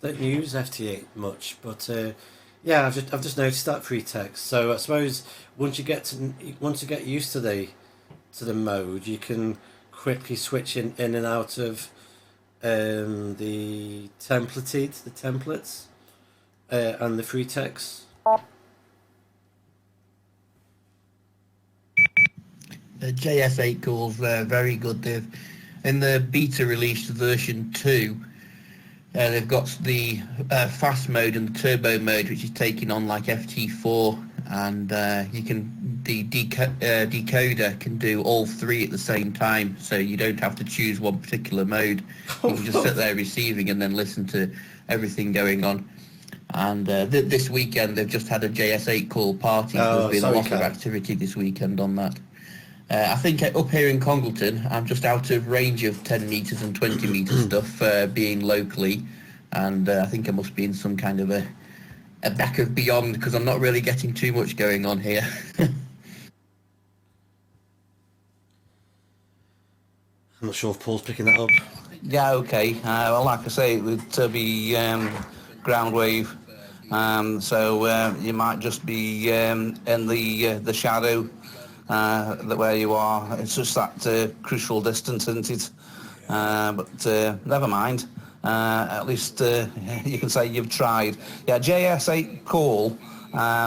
FT8 much, but yeah, I've just noticed that free text. So I suppose once you get used to the mode, you can quickly switch in and out of the templates and the free text. JS8 calls very good. In the beta release version 2, they've got the fast mode and the turbo mode, which is taking on like FT4, and the decoder can do all 3 at the same time, so you don't have to choose one particular mode. You can just sit there receiving and then listen to everything going on. And this weekend they've just had a JS8 call party. There's been a lot of activity this weekend on that. I think up here in Congleton, I'm just out of range of 10 metres and 20 metre stuff being locally, and I think I must be in some kind of a back of beyond, because I'm not really getting too much going on here. I'm not sure if Paul's picking that up. Yeah, okay. Well, like I say, it would be ground wave, so you might just be in the shadow where you are. It's just that crucial distance, isn't it? But never mind. At least you can say you've tried. Yeah, JS8 call. I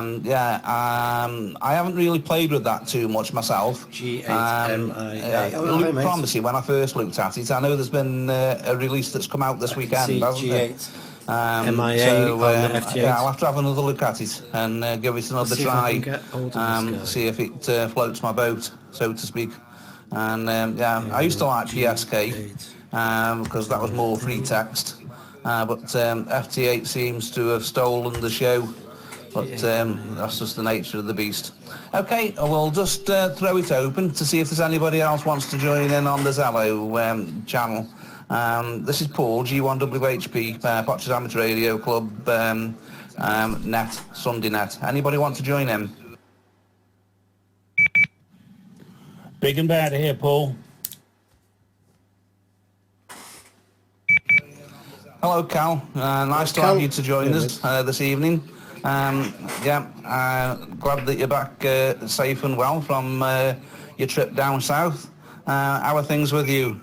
haven't really played with that too much myself. G8MIA. It looked promising when I first looked at it. I know there's been a release that's come out this weekend, hasn't G8. it? MIA on the FT8. Yeah, I'll have to have another look at it and give it another See if I try. can get hold of this guy. See if it floats my boat, so to speak. And yeah, I used to like PSK because that was more free text. But FT8 seems to have stolen the show. But that's just the nature of the beast. Okay, we'll just throw it open to see if there's anybody else wants to join in on the Zello channel. This is Paul, G1WHP, Potchers Amateur Radio Club, net, Sunday net. Anybody want to join in? Big and bad here, Paul. Hello, Cal. Nice to have you to join us this evening. Glad that you're back safe and well from your trip down south. How are things with you?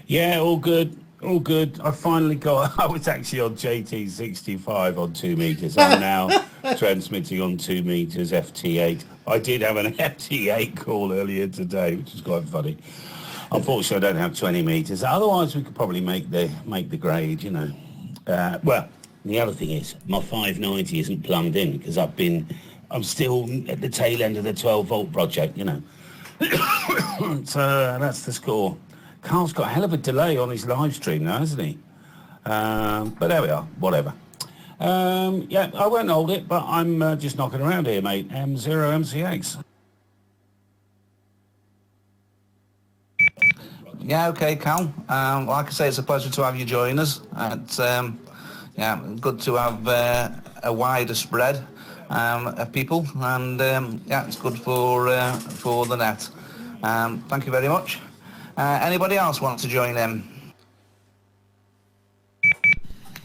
Yeah, all good. All good. I finally got... I was actually on JT65 on 2 meters. I'm now transmitting on 2 meters FT8. I did have an FT8 call earlier today, which is quite funny. Unfortunately, I don't have 20 meters. Otherwise, we could probably make the grade, you know. Well, the other thing is, my 590 isn't plumbed in because I'm still at the tail end of the 12-volt project, you know. So that's the score. Carl's got a hell of a delay on his live stream now, hasn't he? But there we are, whatever. Yeah, I won't hold it, but I'm just knocking around here, mate. M0MCX. Yeah, okay, Cal. Like I say, it's a pleasure to have you join us. It's good to have a wider spread of people, and yeah, it's good for the net. Thank you very much. Anybody else want to join in?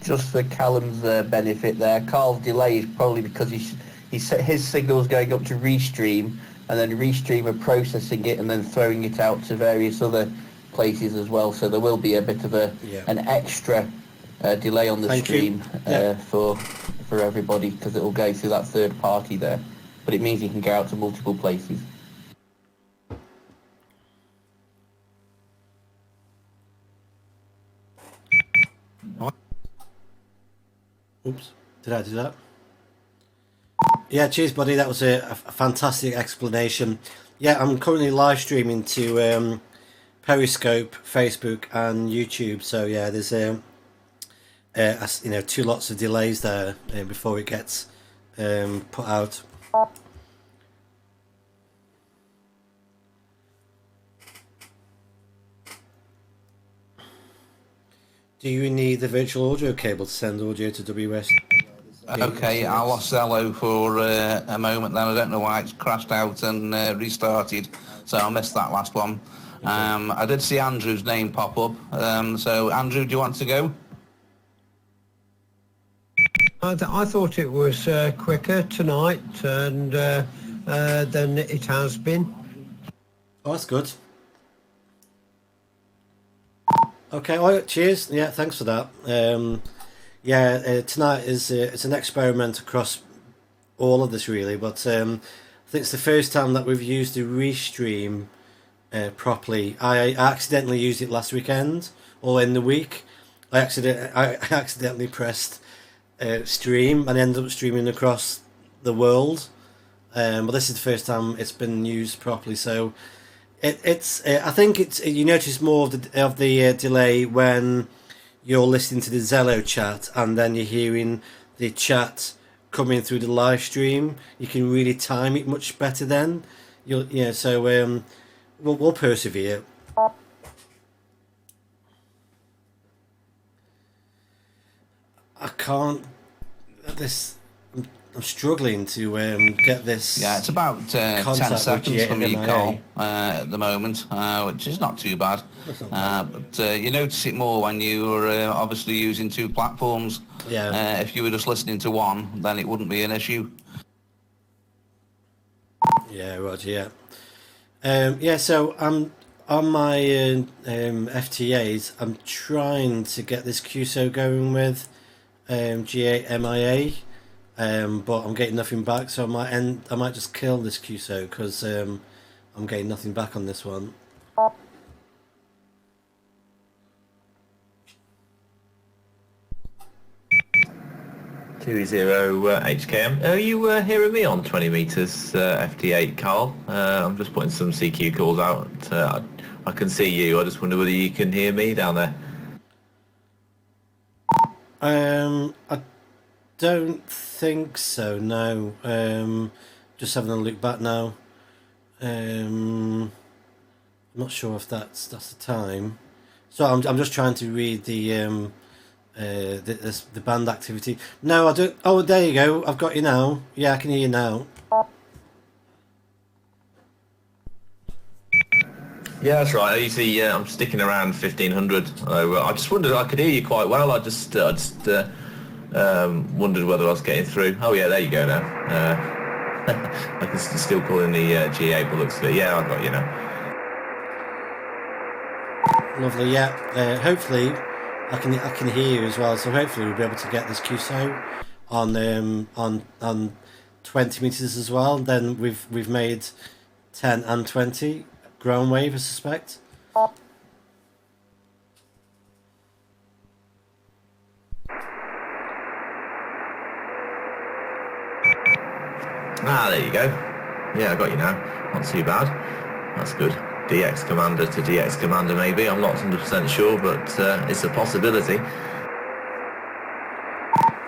Just for Callum's benefit there, Carl's delay is probably because his signal's going up to Restream, and then Restream are processing it and then throwing it out to various other places as well. So there will be a bit of an extra delay on the stream for everybody because it will go through that third party there. But it means you can go out to multiple places. Oops, did I do that? Yeah, cheers, buddy. That was a fantastic explanation. Yeah, I'm currently live streaming to Periscope, Facebook, and YouTube. So yeah, there's two lots of delays there before it gets put out. Do you need the virtual audio cable to send audio to WS? Okay, I lost Zello for a moment then. I don't know why it's crashed out and restarted, so I missed that last one. I did see Andrew's name pop up. So, Andrew, do you want to go? I thought it was quicker tonight and than it has been. Oh, that's good. Okay, well, cheers. Yeah, thanks for that. Tonight is it's an experiment across all of this really, but I think it's the first time that we've used the Restream properly. I accidentally used it last weekend or in the week. I accidentally pressed stream and ended up streaming across the world. But this is the first time it's been used properly, so. I think it's you notice more of the delay when you're listening to the Zello chat and then you're hearing the chat coming through the live stream. You can really time it much better then. We'll persevere. I can't. I'm struggling to get this. Yeah, it's about 10 seconds for me, Carl, at the moment, which is not too bad. But you notice it more when you're obviously using two platforms. Yeah. If you were just listening to one, then it wouldn't be an issue. Yeah, Roger. Yeah. So I'm on my FT8. I'm trying to get this QSO going with G8 MIA. But I'm getting nothing back, so I might just kill this QSO because I'm getting nothing back on this one. HKM. Are you hearing me on 20 metres FT8, Carl? I'm just putting some CQ calls out. I can see you. I just wonder whether you can hear me down there. I don't think so. No. Just having a look back now. I'm not sure if that's the time. So I'm just trying to read the band activity. No, I don't. Oh, there you go. I've got you now. Yeah, I can hear you now. Yeah, that's right. I usually I'm sticking around 1500. I just wondered. I could hear you quite well. I just wondered whether I was getting through. Oh yeah, there you go now. I can still call in the G8, but looks good. Yeah, I got you now. Lovely. Yeah. Hopefully, I can hear you as well. So hopefully we'll be able to get this QSO on 20 meters as well. Then we've made 10 and 20 ground wave, I suspect. Ah, there you go. Yeah, I got you now. Not too bad. That's good. DX Commander to DX Commander maybe. I'm not 100% sure, but it's a possibility.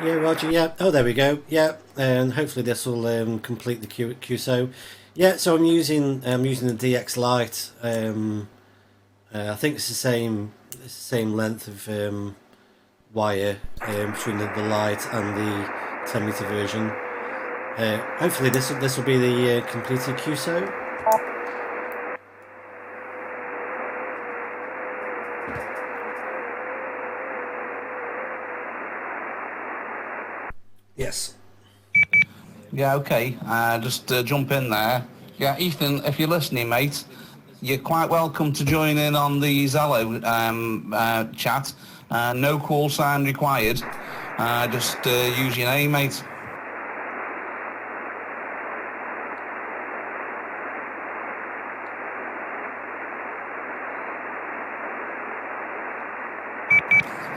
Yeah, Roger. Yeah. Oh, there we go. Yeah, and hopefully this will complete the QSO. Yeah. So I'm using the DX Lite. I think it's the same length of wire between the Lite and the 10 meter version. Hopefully this will be the completed QSO. Yes. Yeah, okay. Just jump in there. Yeah, Ethan, if you're listening, mate, you're quite welcome to join in on the Zello chat. No call sign required. Just use your name, mate.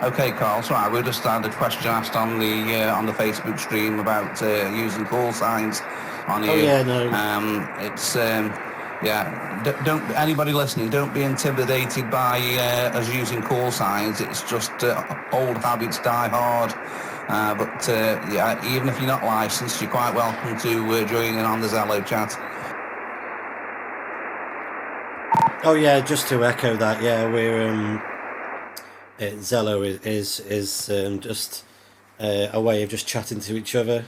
Okay, Carl. Sorry, we just had a question asked on the Facebook stream about using call signs on here. Oh yeah, no. It's don't anybody listening, don't be intimidated by us using call signs. It's just old habits die hard. But yeah, even if you're not licensed, you're quite welcome to join in on the Zello chat. Oh yeah, just to echo that. Yeah, we're Zello is just a way of just chatting to each other.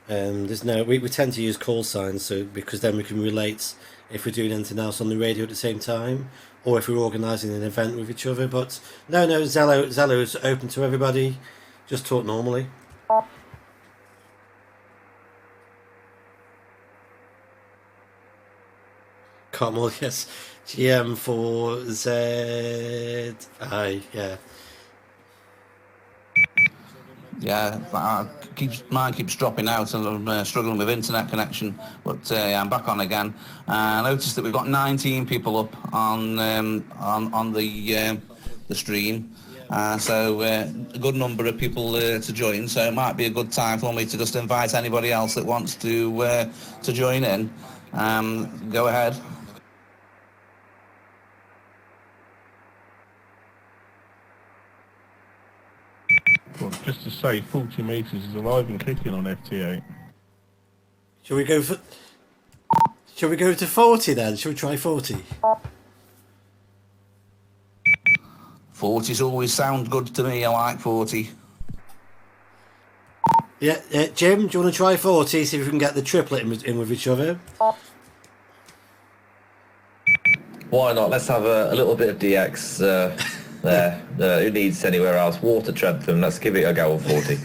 There's no we tend to use call signs because then we can relate if we're doing anything else on the radio at the same time, or if we're organising an event with each other. But no, Zello is open to everybody. Just talk normally. Carmel, yes. GM4ZI, yeah. Yeah, mine keeps dropping out and I'm struggling with internet connection, but yeah, I'm back on again. I noticed that we've got 19 people up on the stream, so a good number of people to join. So it might be a good time for me to just invite anybody else that wants to join in. Go ahead. Well, just to say, 40 metres is alive and kicking on FT8. Shall we go to 40 then? Shall we try 40? 40's always sound good to me. I like 40. Yeah, Jim, do you want to try 40? See if we can get the triplet in with each other. Why not? Let's have a little bit of DX there. Who needs anywhere else? Water Trentham. Let's give it a go on 40.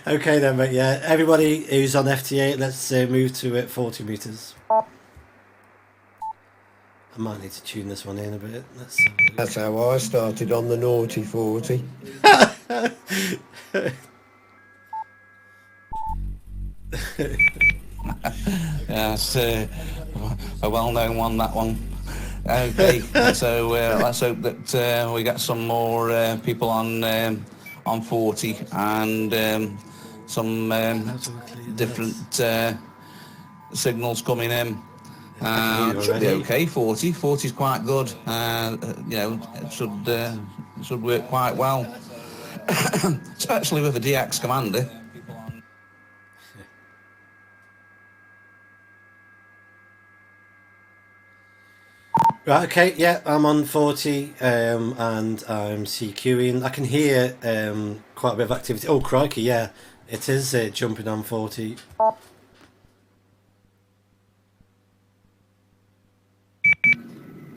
Okay then, mate. Yeah, everybody who's on FT8, let's move to 40 metres. I might need to tune this one in a bit. That's how I started on the naughty 40. Yeah, it's a well-known one, that one. Okay, so let's hope that we get some more people on on 40 and some different signals coming in. It should be okay. 40 is quite good. It should work quite well, especially with the DX commander. Right, okay, yeah, I'm on 40 and I'm CQing. I can hear quite a bit of activity. Oh, crikey, yeah, it is jumping on 40.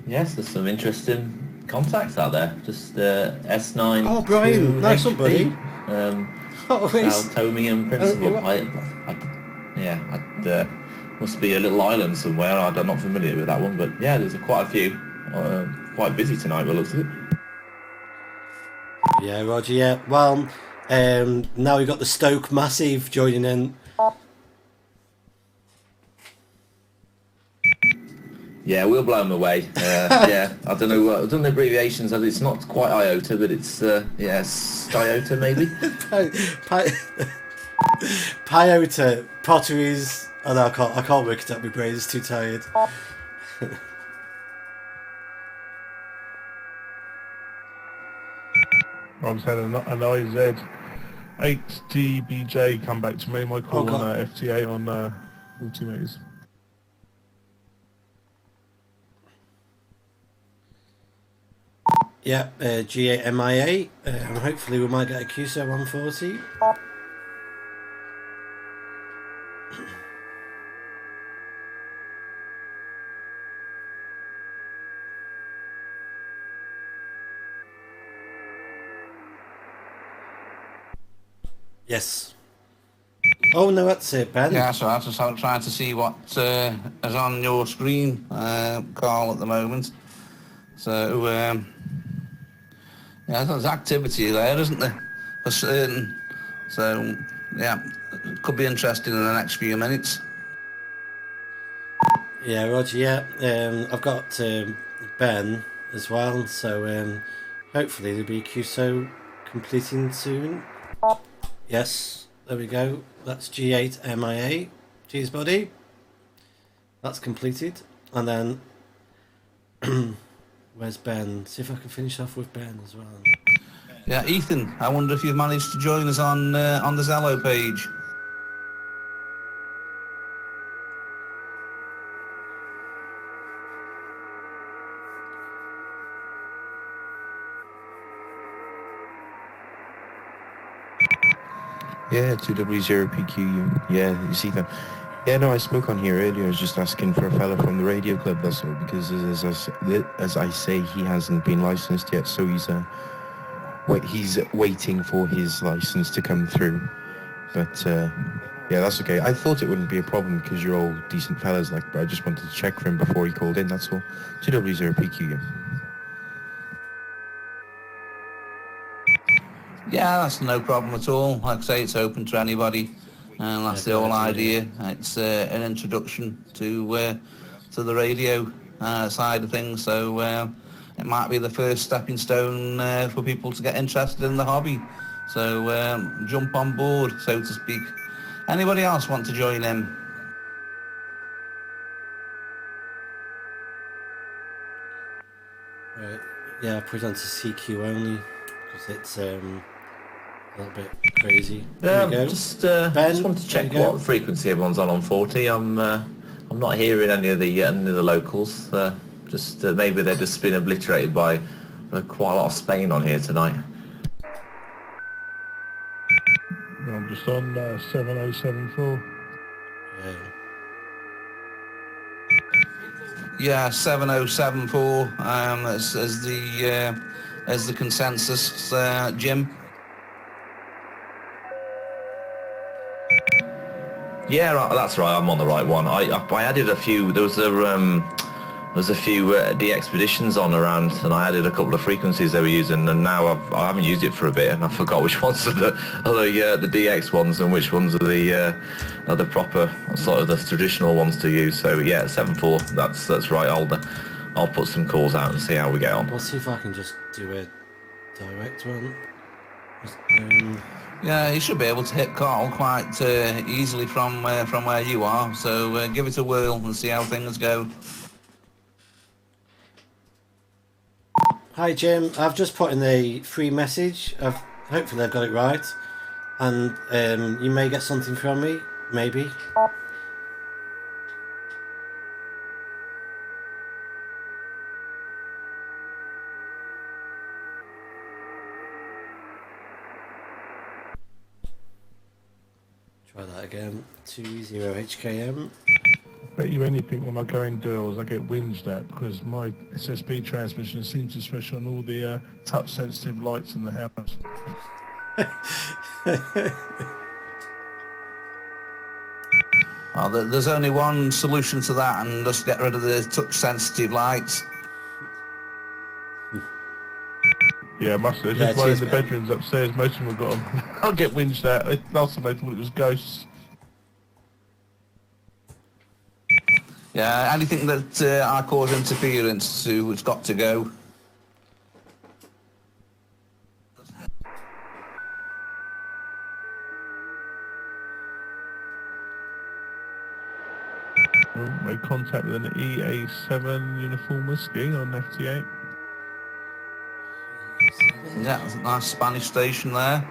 Yes, there's some interesting contacts out there. Just S9. Oh, Brian, nice one, buddy. South-Tomium principle. Must be a little island somewhere. I'm not familiar with that one, but yeah, there's quite a few. Quite busy tonight, by the looks of it. Yeah, Roger, yeah. Well, now we've got the Stoke Massive joining in. Yeah, we'll blow them away. Yeah, I don't know the abbreviations. It's not quite IOTA, but it's Iota maybe. Piota, potteries. Oh no, I can't work it out. My brain is too tired. I've had an IZ8DBJ come back to me. My call on FT8 on 40 metres. Yeah, G8 MIA. Hopefully we might get a QSO 140. Yes. Oh no, that's it, Ben. Yeah, so I'm just trying to see what is on your screen, Carl, at the moment. So, yeah, there's activity there, isn't there, for certain. So, yeah, it could be interesting in the next few minutes. Yeah, Roger, yeah. I've got Ben as well, so hopefully there'll be a QSO completing soon. Yes, there we go. That's G8 MIA. Cheers, buddy. That's completed. And then, where's Ben? See if I can finish off with Ben as well. Yeah, Ethan, I wonder if you've managed to join us on the Zello page. Yeah, 2W0PQ. Yeah, you see that. Yeah, no, I spoke on here earlier. I was just asking for a fella from the radio club, that's all, because as I say, he hasn't been licensed yet, so he's waiting for his license to come through. But yeah, that's okay. I thought it wouldn't be a problem because you're all decent fellas, like, but I just wanted to check for him before he called in, that's all. 2W0PQ, yeah. Yeah, that's no problem at all. Like I say, it's open to anybody, and that's the whole idea. It's an introduction to the radio side of things, so it might be the first stepping stone for people to get interested in the hobby. So jump on board, so to speak. Anybody else want to join in? Right. Yeah, I put it onto CQ only because it's a little bit crazy. There we go. Just wanted to check what frequency everyone's on 40. I'm not hearing any of the locals. Maybe they're just been obliterated by quite a lot of Spain on here tonight. I'm just on 7074. Yeah, 7074 as the consensus, Jim. Yeah, right, that's right. I'm on the right one. I added a few. There was a few DXpeditions on around, and I added a couple of frequencies they were using, and now I haven't used it for a bit, and I forgot which ones are the DX ones and which ones are the proper sort of the traditional ones to use. So yeah, 74. That's right. I'll put some calls out and see how we get on. I'll see if I can just do a direct one. Yeah, you should be able to hit Carl quite easily from where you are. So give it a whirl and see how things go. Hi Jim, I've just put in a free message. Hopefully I've got it right, and you may get something from me, maybe. Try that again. 20HKM. Bet you anything when I go indoors I get whinged at because my SSB transmission seems to switch on all the touch sensitive lights in the house. Well, there's only one solution to that, and just get rid of the touch sensitive lights. Yeah, must have. Just one in the bedrooms upstairs. Most of them have got them. I'll get whinged at. Last time they thought it was ghosts. Yeah, anything that I cause interference to, it's got to go. Made contact with an EA7 uniform whiskey on FT8. Yeah, it's a nice Spanish station there.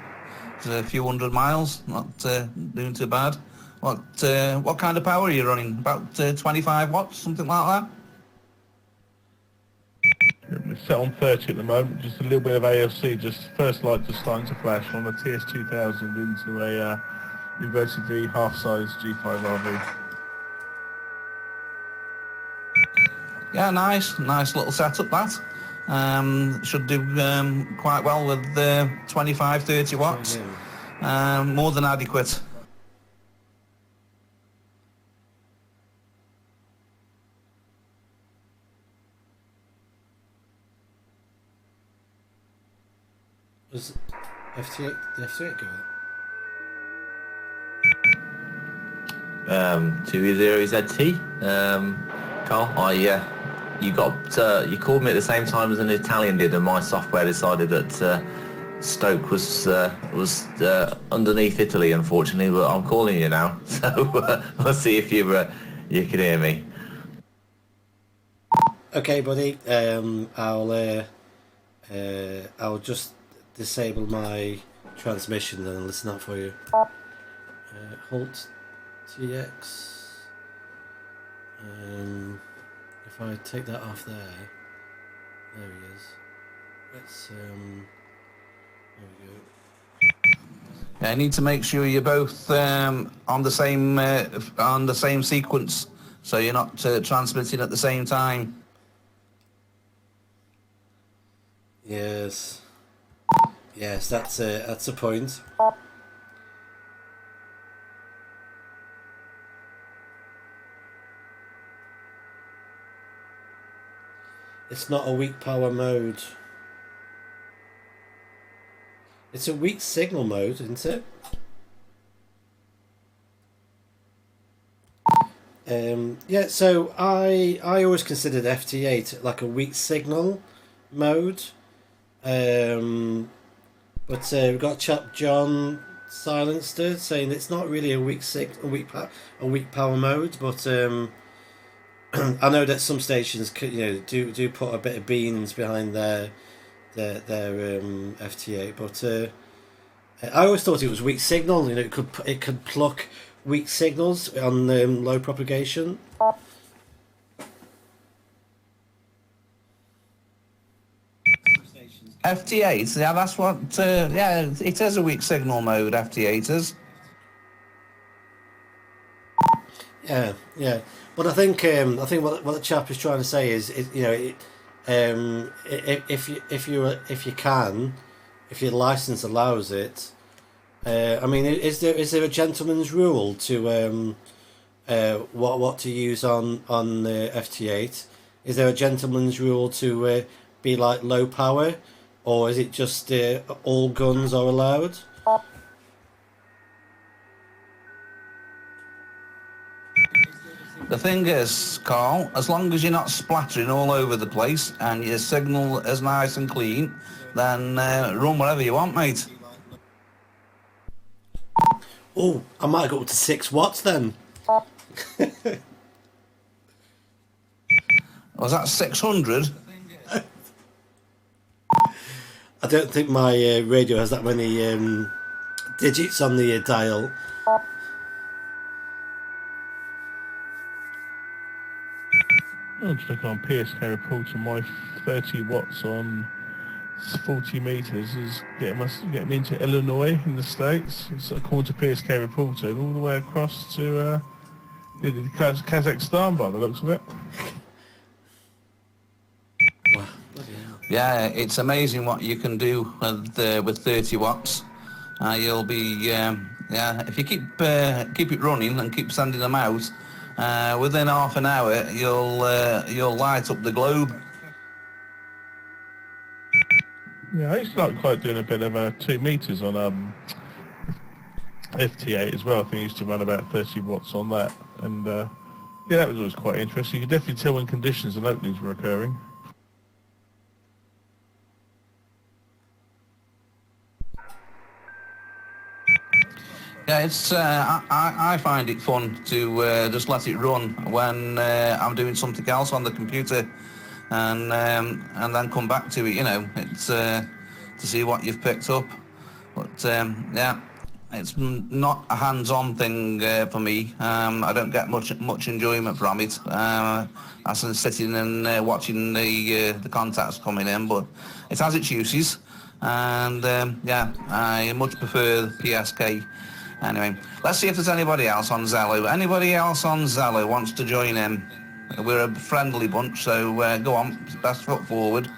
It's a few 100 miles, not doing too bad. What kind of power are you running? About 25 watts, something like that? It's set on 30 at the moment, just a little bit of AFC, just first light just starting to flash on a TS2000 into a inverted V half-size G5 RV. Yeah, nice little setup that. Should do quite well with 25, 30 watts. More than adequate. Was FT8, the FT8 go with 20ZT. Carl, you called me at the same time as an Italian did, and my software decided that Stoke was underneath Italy, unfortunately. But I'm calling you now, so let's see if you can hear me. Okay, buddy. I'll just disable my transmission and listen out for you. Halt TX. If I take that off there he is. Let's there we go. Yeah, you need to make sure you're both on the same sequence, so you're not transmitting at the same time. Yes, that's a point. It's not a weak power mode. It's a weak signal mode, isn't it? Yeah, so I always considered FT8 like a weak signal mode. But we've got chap John Silenster saying it's not really a weak power mode, but I know that some stations do put a bit of beans behind their FT8, but I always thought it was weak signal. It could pluck weak signals on low propagation. FT8, yeah, that's what. Yeah, it is a weak signal mode. FT8 is. Yeah. But I think what the chap is trying to say is, if your license allows it, I mean, is there a gentleman's rule to what to use on FT8? Is there a gentleman's rule to be like low power, or is it just all guns are allowed? The thing is, Carl, as long as you're not splattering all over the place and your signal is nice and clean, then run whatever you want, mate. Oh, I might go up to 6 watts then. Was that 600? I don't think my radio has that many digits on the dial. I'm just looking on PSK report, and my 30 watts on 40 meters is getting me into Illinois in the States. It's according to PSK reporter, all the way across to Kazakhstan by the looks of it. Wow, bloody hell. Yeah, it's amazing what you can do with 30 watts. You'll be, if you keep it running and keep sending them out, within half an hour you'll light up the globe. Yeah, I used to like quite doing a bit of 2 meters on FT8 as well. I think I used to run about 30 watts on that, and yeah, that was always quite interesting. You could definitely tell when conditions and openings were occurring. Yeah, it's I find it fun to just let it run when I'm doing something else on the computer, and then come back to it. You know, it's to see what you've picked up. But yeah, it's not a hands-on thing for me. I don't get much enjoyment from it. As in sitting and watching the contacts coming in, but it has its uses, and yeah, I much prefer PSK. Anyway, let's see if there's anybody else on Zello. Anybody else on Zello wants to join in? We're a friendly bunch, so go on, best foot forward.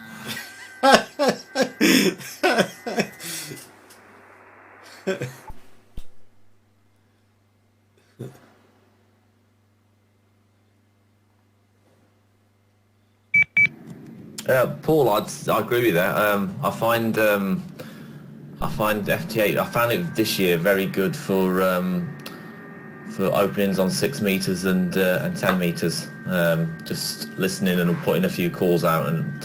Paul, I agree with that. I find FT8. I found it this year very good for openings on 6 meters and 10 meters. Just listening and putting a few calls out, and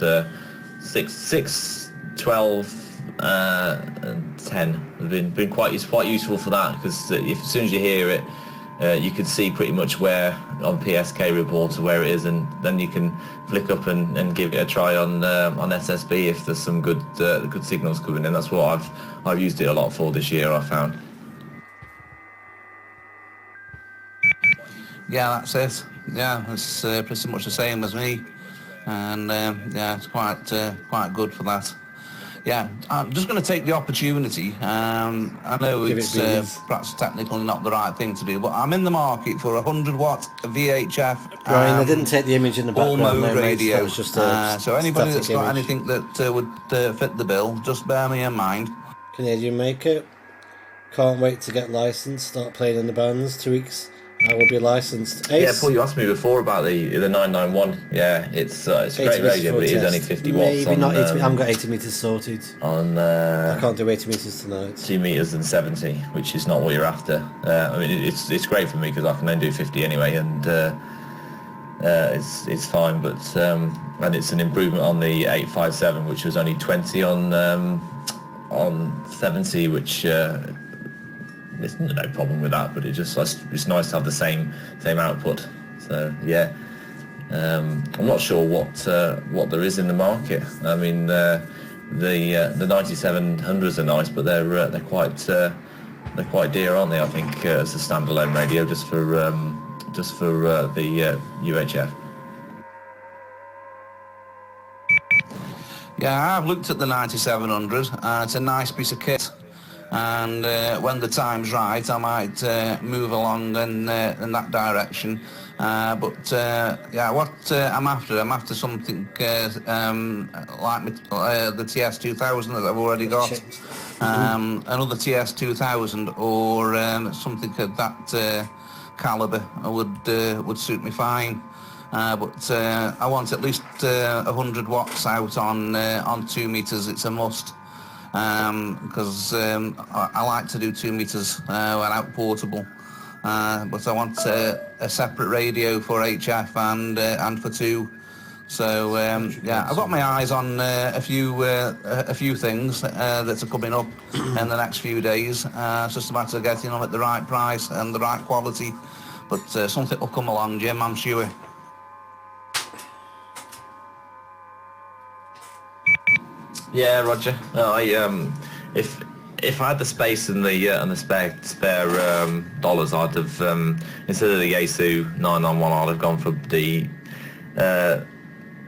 6, 12, and 10 have been quite useful for that, because as soon as you hear it, you can see pretty much where on PSK reporter where it is, and then you can flick up and give it a try on SSB if there's some good signals coming in. That's what I've used it a lot for this year, I found. Yeah, that's it. Yeah, it's pretty much the same as me, and yeah, it's quite good for that. Yeah, I'm just going to take the opportunity. I know it's perhaps technically not the right thing to do, but I'm in the market for a 100-watt VHF. Brian, I didn't take the image in the background. All mode no, radio. That was just a so anybody that's got image. anything that would fit the bill, just bear me in mind. Canadian maker. Can't wait to get licensed. Start playing in the bands. 2 weeks. I will be licensed. Ace. Yeah, Paul, you asked me before about the 991. Yeah, it's a great radio, but it is only 50 watts. Maybe not 80. I haven't got 80 meters sorted. On I can't do 80 meters tonight. 2 meters and 70, which is not what you're after. I mean, it's great for me because I can then do 50 anyway, and it's fine. But and it's an improvement on the 857, which was only 20 on 70, which. There's no problem with that, but it's nice to have the same output. So yeah, I'm not sure what there is in the market. I mean, the 9700s are nice, but they're quite dear, aren't they? I think as a standalone radio, just for the UHF. Yeah, I've looked at the 9700. It's a nice piece of kit. And when the time's right, I might move along in that direction. But yeah, what I'm after something like the TS2000 that I've already got, another TS2000 or something of that calibre would suit me fine. But I want at least 100 watts out on 2 meters. It's a must. Because I like to do 2 meters when out portable, but I want a separate radio for HF and for 2 So yeah, I've got my eyes on a few things that are coming up in the next few days. It's just a matter of getting them at the right price and the right quality. But something will come along, Jim, I'm sure. Yeah, Roger. No, if I had the space and the spare dollars, I'd have instead of the Yaesu 991, I'd have gone for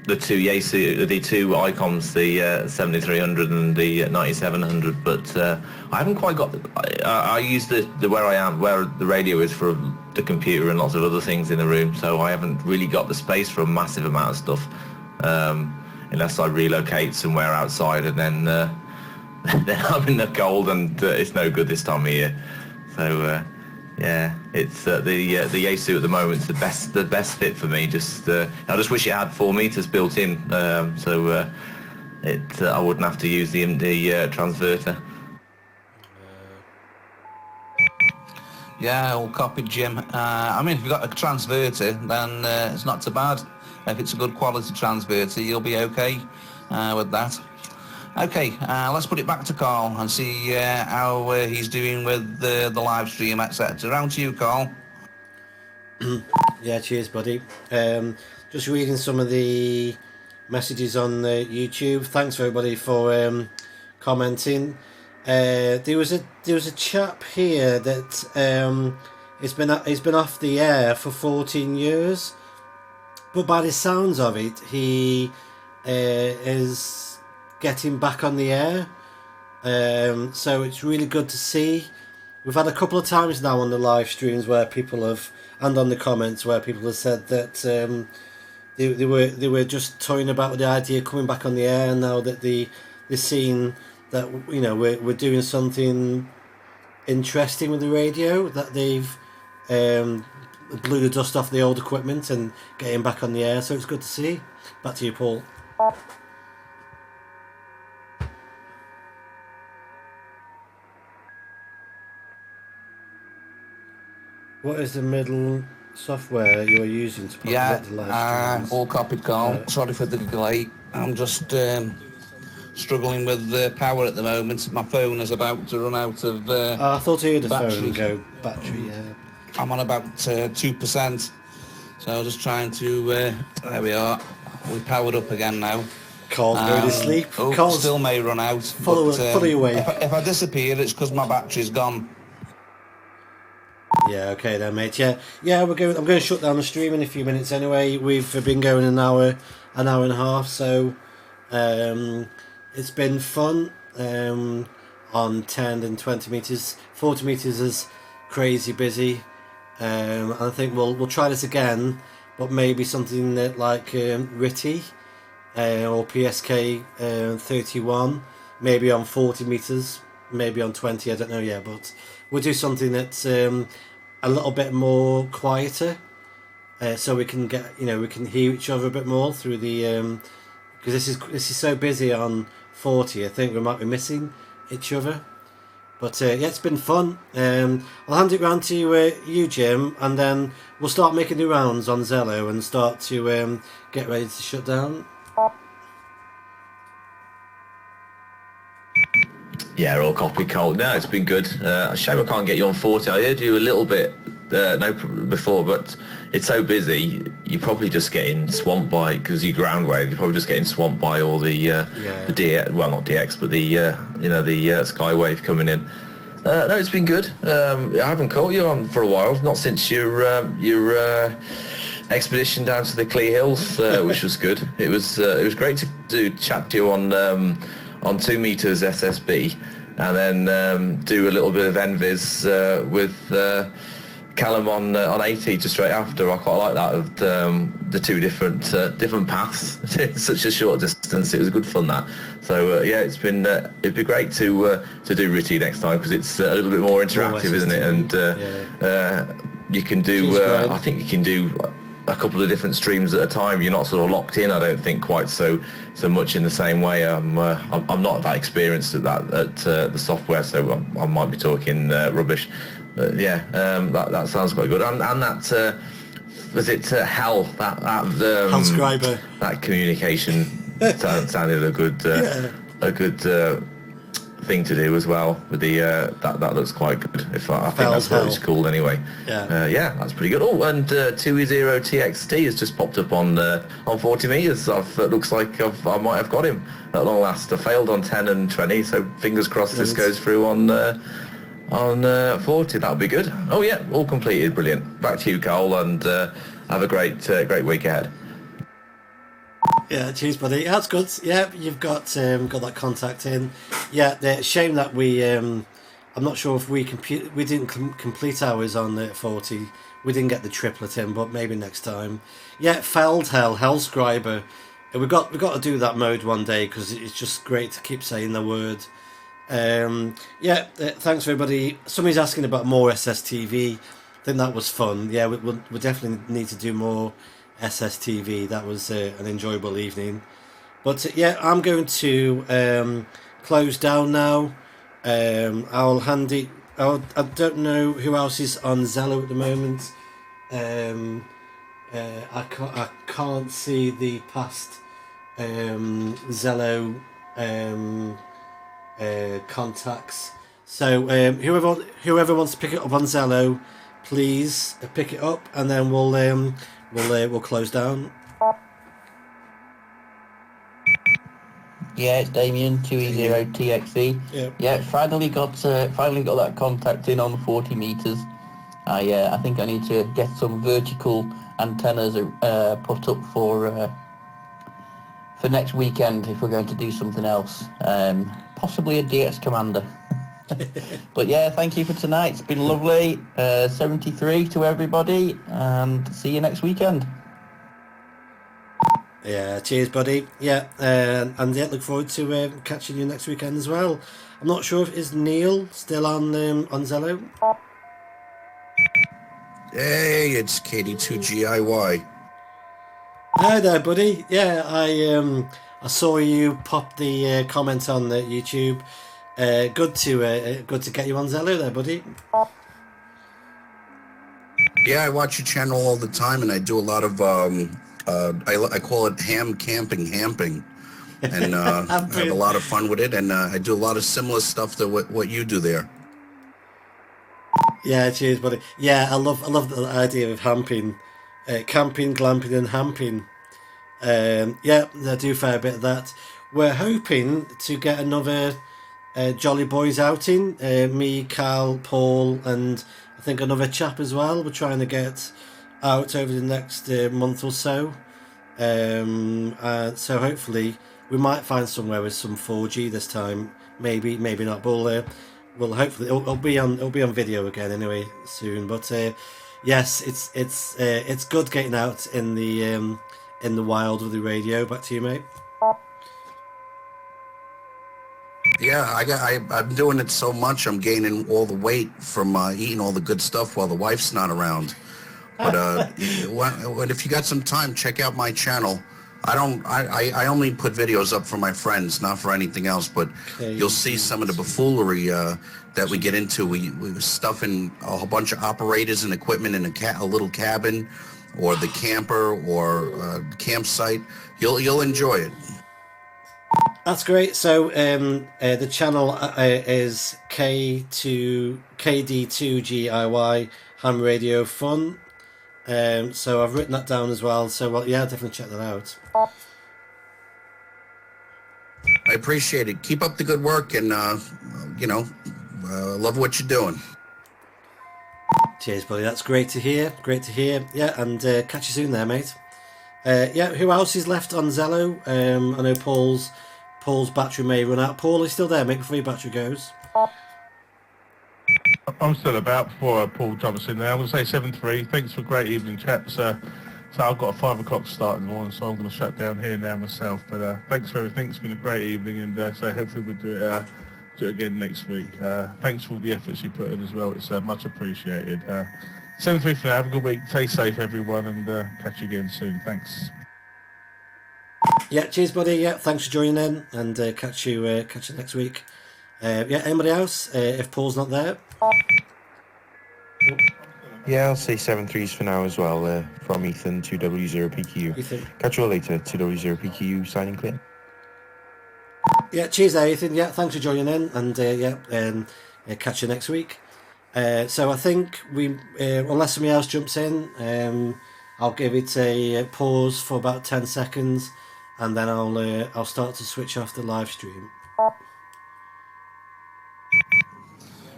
the two Yaesu, the two Icons, the 7300 and the 9700. But I haven't quite got. I use the where I am, where the radio is for the computer and lots of other things in the room. So I haven't really got the space for a massive amount of stuff. Unless I relocate somewhere outside, and then I'm in the cold, and it's no good this time of year. So yeah, it's the Yaesu at the moment is the best fit for me. I just wish it had 4 meters built in, so I wouldn't have to use the transverter. Yeah, all copied, Jim. I mean, if you've got a transverter, then it's not too bad. If it's a good quality transverter, you'll be okay with that. Okay, let's put it back to Carl and see how he's doing with the live stream, etc. Round to you, Carl. Yeah, cheers, buddy. Just reading some of the messages on YouTube. Thanks everybody for commenting. There was a chap here that he's been off the air for 14 years. But by the sounds of it, he is getting back on the air. So it's really good to see. We've had a couple of times now on the live streams where people have, and on the comments where people have said that they were just toying about with the idea of coming back on the air, and now that they're seeing that, you know, we're doing something interesting with the radio, that they've blew the dust off the old equipment and getting back on the air, so it's good to see. Back to you, Paul. What is the middle software you're using to populate the live streams? All copied, Carl. Sorry for the delay. I'm just struggling with power at the moment. My phone is about to run out of I thought I heard a battery. phone go battery, yeah. I'm on about 2%, so I'm just trying to, there we are, we powered up again now. Carl's going to sleep. Carl's still may run out. Fully awake. If I disappear, it's because my battery's gone. Yeah, okay then, mate. Yeah, I'm going to shut down the stream in a few minutes anyway. We've been going an hour and a half, so it's been fun on 10 and 20 meters. 40 meters is crazy busy. I think we'll try this again, but maybe something that like Ritty or PSK 31, maybe on 40 meters, maybe on 20. I don't know yet, but we'll do something that's a little bit more quieter, so we can get, you know, we can hear each other a bit more through the because this is so busy on 40. I think we might be missing each other. But yeah, it's been fun. I'll hand it round to you, Jim, and then we'll start making the rounds on Zello and start to get ready to shut down. Yeah, all copy, Cole. No, it's been good. A shame I can't get you on 40. I heard you a little bit before, but it's so busy. You're probably just getting swamped by, because you're ground wave. You're probably just getting swamped by all the DX, well, not DX, but the the Skywave coming in. No, it's been good. I haven't caught you on for a while, not since your expedition down to the Clee Hills, which was good. It was great to chat to you on 2 meters SSB, and then do a little bit of Envis with Callum on 80 just straight after. I quite like that, of the two different paths in such a short distance. It was good fun, that. So yeah, it'd be great to do Ritty next time, because it's a little bit more interactive, isn't it? And you can do I think you can do a couple of different streams at a time. You're not sort of locked in, I don't think, quite so much in the same way. I'm not that experienced at that, at the software, so I might be talking rubbish. But yeah, that sounds quite good. And that was it Hell? Hellscriber. That communication sounded a good thing to do as well. With the that looks quite good. I think that's what it's called anyway. Yeah. That's pretty good. Oh, and 2E0 TXT has just popped up on 40 meters. It looks like I might have got him at long last. I failed on 10 and 20, so fingers crossed this goes through on 40. That'll be good. Oh yeah, all completed. Brilliant. Back to you, Cole, and have a great week ahead. Yeah, cheers, buddy. That's good. Yeah, you've got that contact in. Yeah, shame that we. I'm not sure if we didn't complete ours on 40. We didn't get the triplet in, but maybe next time. Yeah, Hellscriber. We've got to do that mode one day because it's just great to keep saying the word. Thanks everybody. Somebody's asking about more SSTV. I think that was fun. Yeah, we definitely need to do more SSTV. That was an enjoyable evening. But I'm going to close down now. I'll hand it. I don't know who else is on Zello at the moment. I can't see the past Zello contacts. So whoever wants to pick it up on Zello, please pick it up, and then we'll close down. Yeah, it's Damien 2E0 TXE. Yeah, finally got that contact in on 40 meters. I think I need to get some vertical antennas put up for next weekend if we're going to do something else. Possibly a DX Commander. But yeah, thank you for tonight. It's been lovely. 73 to everybody, and see you next weekend. Yeah, cheers, buddy. Yeah, and look forward to catching you next weekend as well. I'm not sure if is Neil still on Zello. Hey, it's KD2GIY. Hi there, buddy. Yeah, I saw you pop the comment on the YouTube. Good to get you on Zello there, buddy. Yeah, I watch your channel all the time, and I do a lot of I call it hamping, and I have a lot of fun with it, and I do a lot of similar stuff to what you do there. Yeah, cheers, buddy. Yeah, I love the idea of hamping, camping, glamping, and hamping. Yeah, I do a fair bit of that. We're hoping to get another Jolly Boys outing. Me, Cal, Paul, and I think another chap as well. We're trying to get out over the next month or so. So hopefully we might find somewhere with some 4G this time. Maybe not. But we'll hopefully it'll be on video again anyway soon. But yes, it's good getting out in the wild with the radio. Back to you, mate. Yeah, I'm doing it so much. I'm gaining all the weight from eating all the good stuff while the wife's not around. But if you got some time, check out my channel. I only put videos up for my friends, not for anything else. But you'll see some of the buffoonery that we get into. We stuff in a whole bunch of operators and equipment in a little cabin, or the camper, or campsite. You'll enjoy it. That's great. So the channel is KD2GIY Ham Radio Fun. So I've written that down as well. So yeah, definitely check that out. I appreciate it. Keep up the good work, and love what you're doing. Cheers, buddy. That's great to hear. Yeah, and catch you soon there, mate. Yeah, who else is left on Zello? I know Paul's battery may run out. Paul is still there, mate, before your battery goes. I'm still about before Paul jumps in there. I'm going to say 7-3. Thanks for a great evening, chaps. So I've got a 5 o'clock start in the morning, so I'm going to shut down here now myself. But thanks for everything. It's been a great evening, and so hopefully we'll do it again next week. Thanks for all the efforts you put in as well. It's much appreciated. 7-3 for now. Have a good week. Stay safe, everyone, and catch you again soon. Thanks. Yeah, cheers, buddy. Yeah, thanks for joining in, and catch you next week. Yeah, anybody else? If Paul's not there. Yeah, I'll say 7-3s for now as well, from Ethan, 2W0PQ. Ethan. Catch you all later, 2W0PQ, signing clear. Yeah, cheers there, Ethan. Yeah, thanks for joining in, and catch you next week. So I think we, unless somebody else jumps in, I'll give it a pause for about 10 seconds, and then I'll start to switch off the live stream.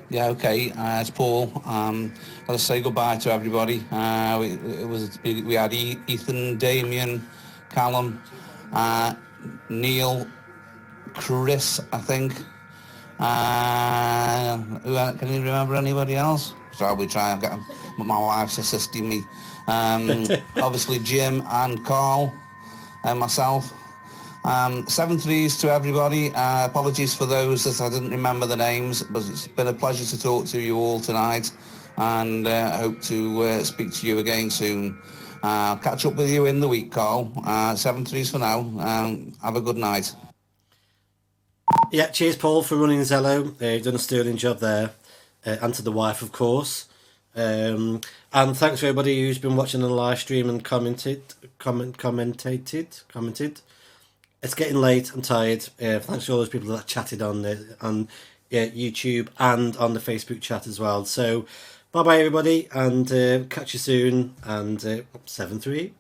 Yeah, okay. It's Paul. I'll say goodbye to everybody. We had Ethan, Damien, Callum, Neil, Chris, I think. Can you remember anybody else? So I'll be trying to get my wife's assisting me. Obviously Jim and Carl and myself. 7-3s to everybody. Apologies for those that I didn't remember the names, but it's been a pleasure to talk to you all tonight, and I hope to speak to you again soon. Catch up with you in the week, Carl. 7-3s for now. Have a good night. Yeah, cheers, Paul, for running Zello. You've done a sterling job there, and to the wife, of course. And thanks for everybody who's been watching the live stream and commented. It's getting late. I'm tired. Thanks to all those people that chatted on YouTube and on the Facebook chat as well. So, bye bye everybody, and catch you soon. And 7-3.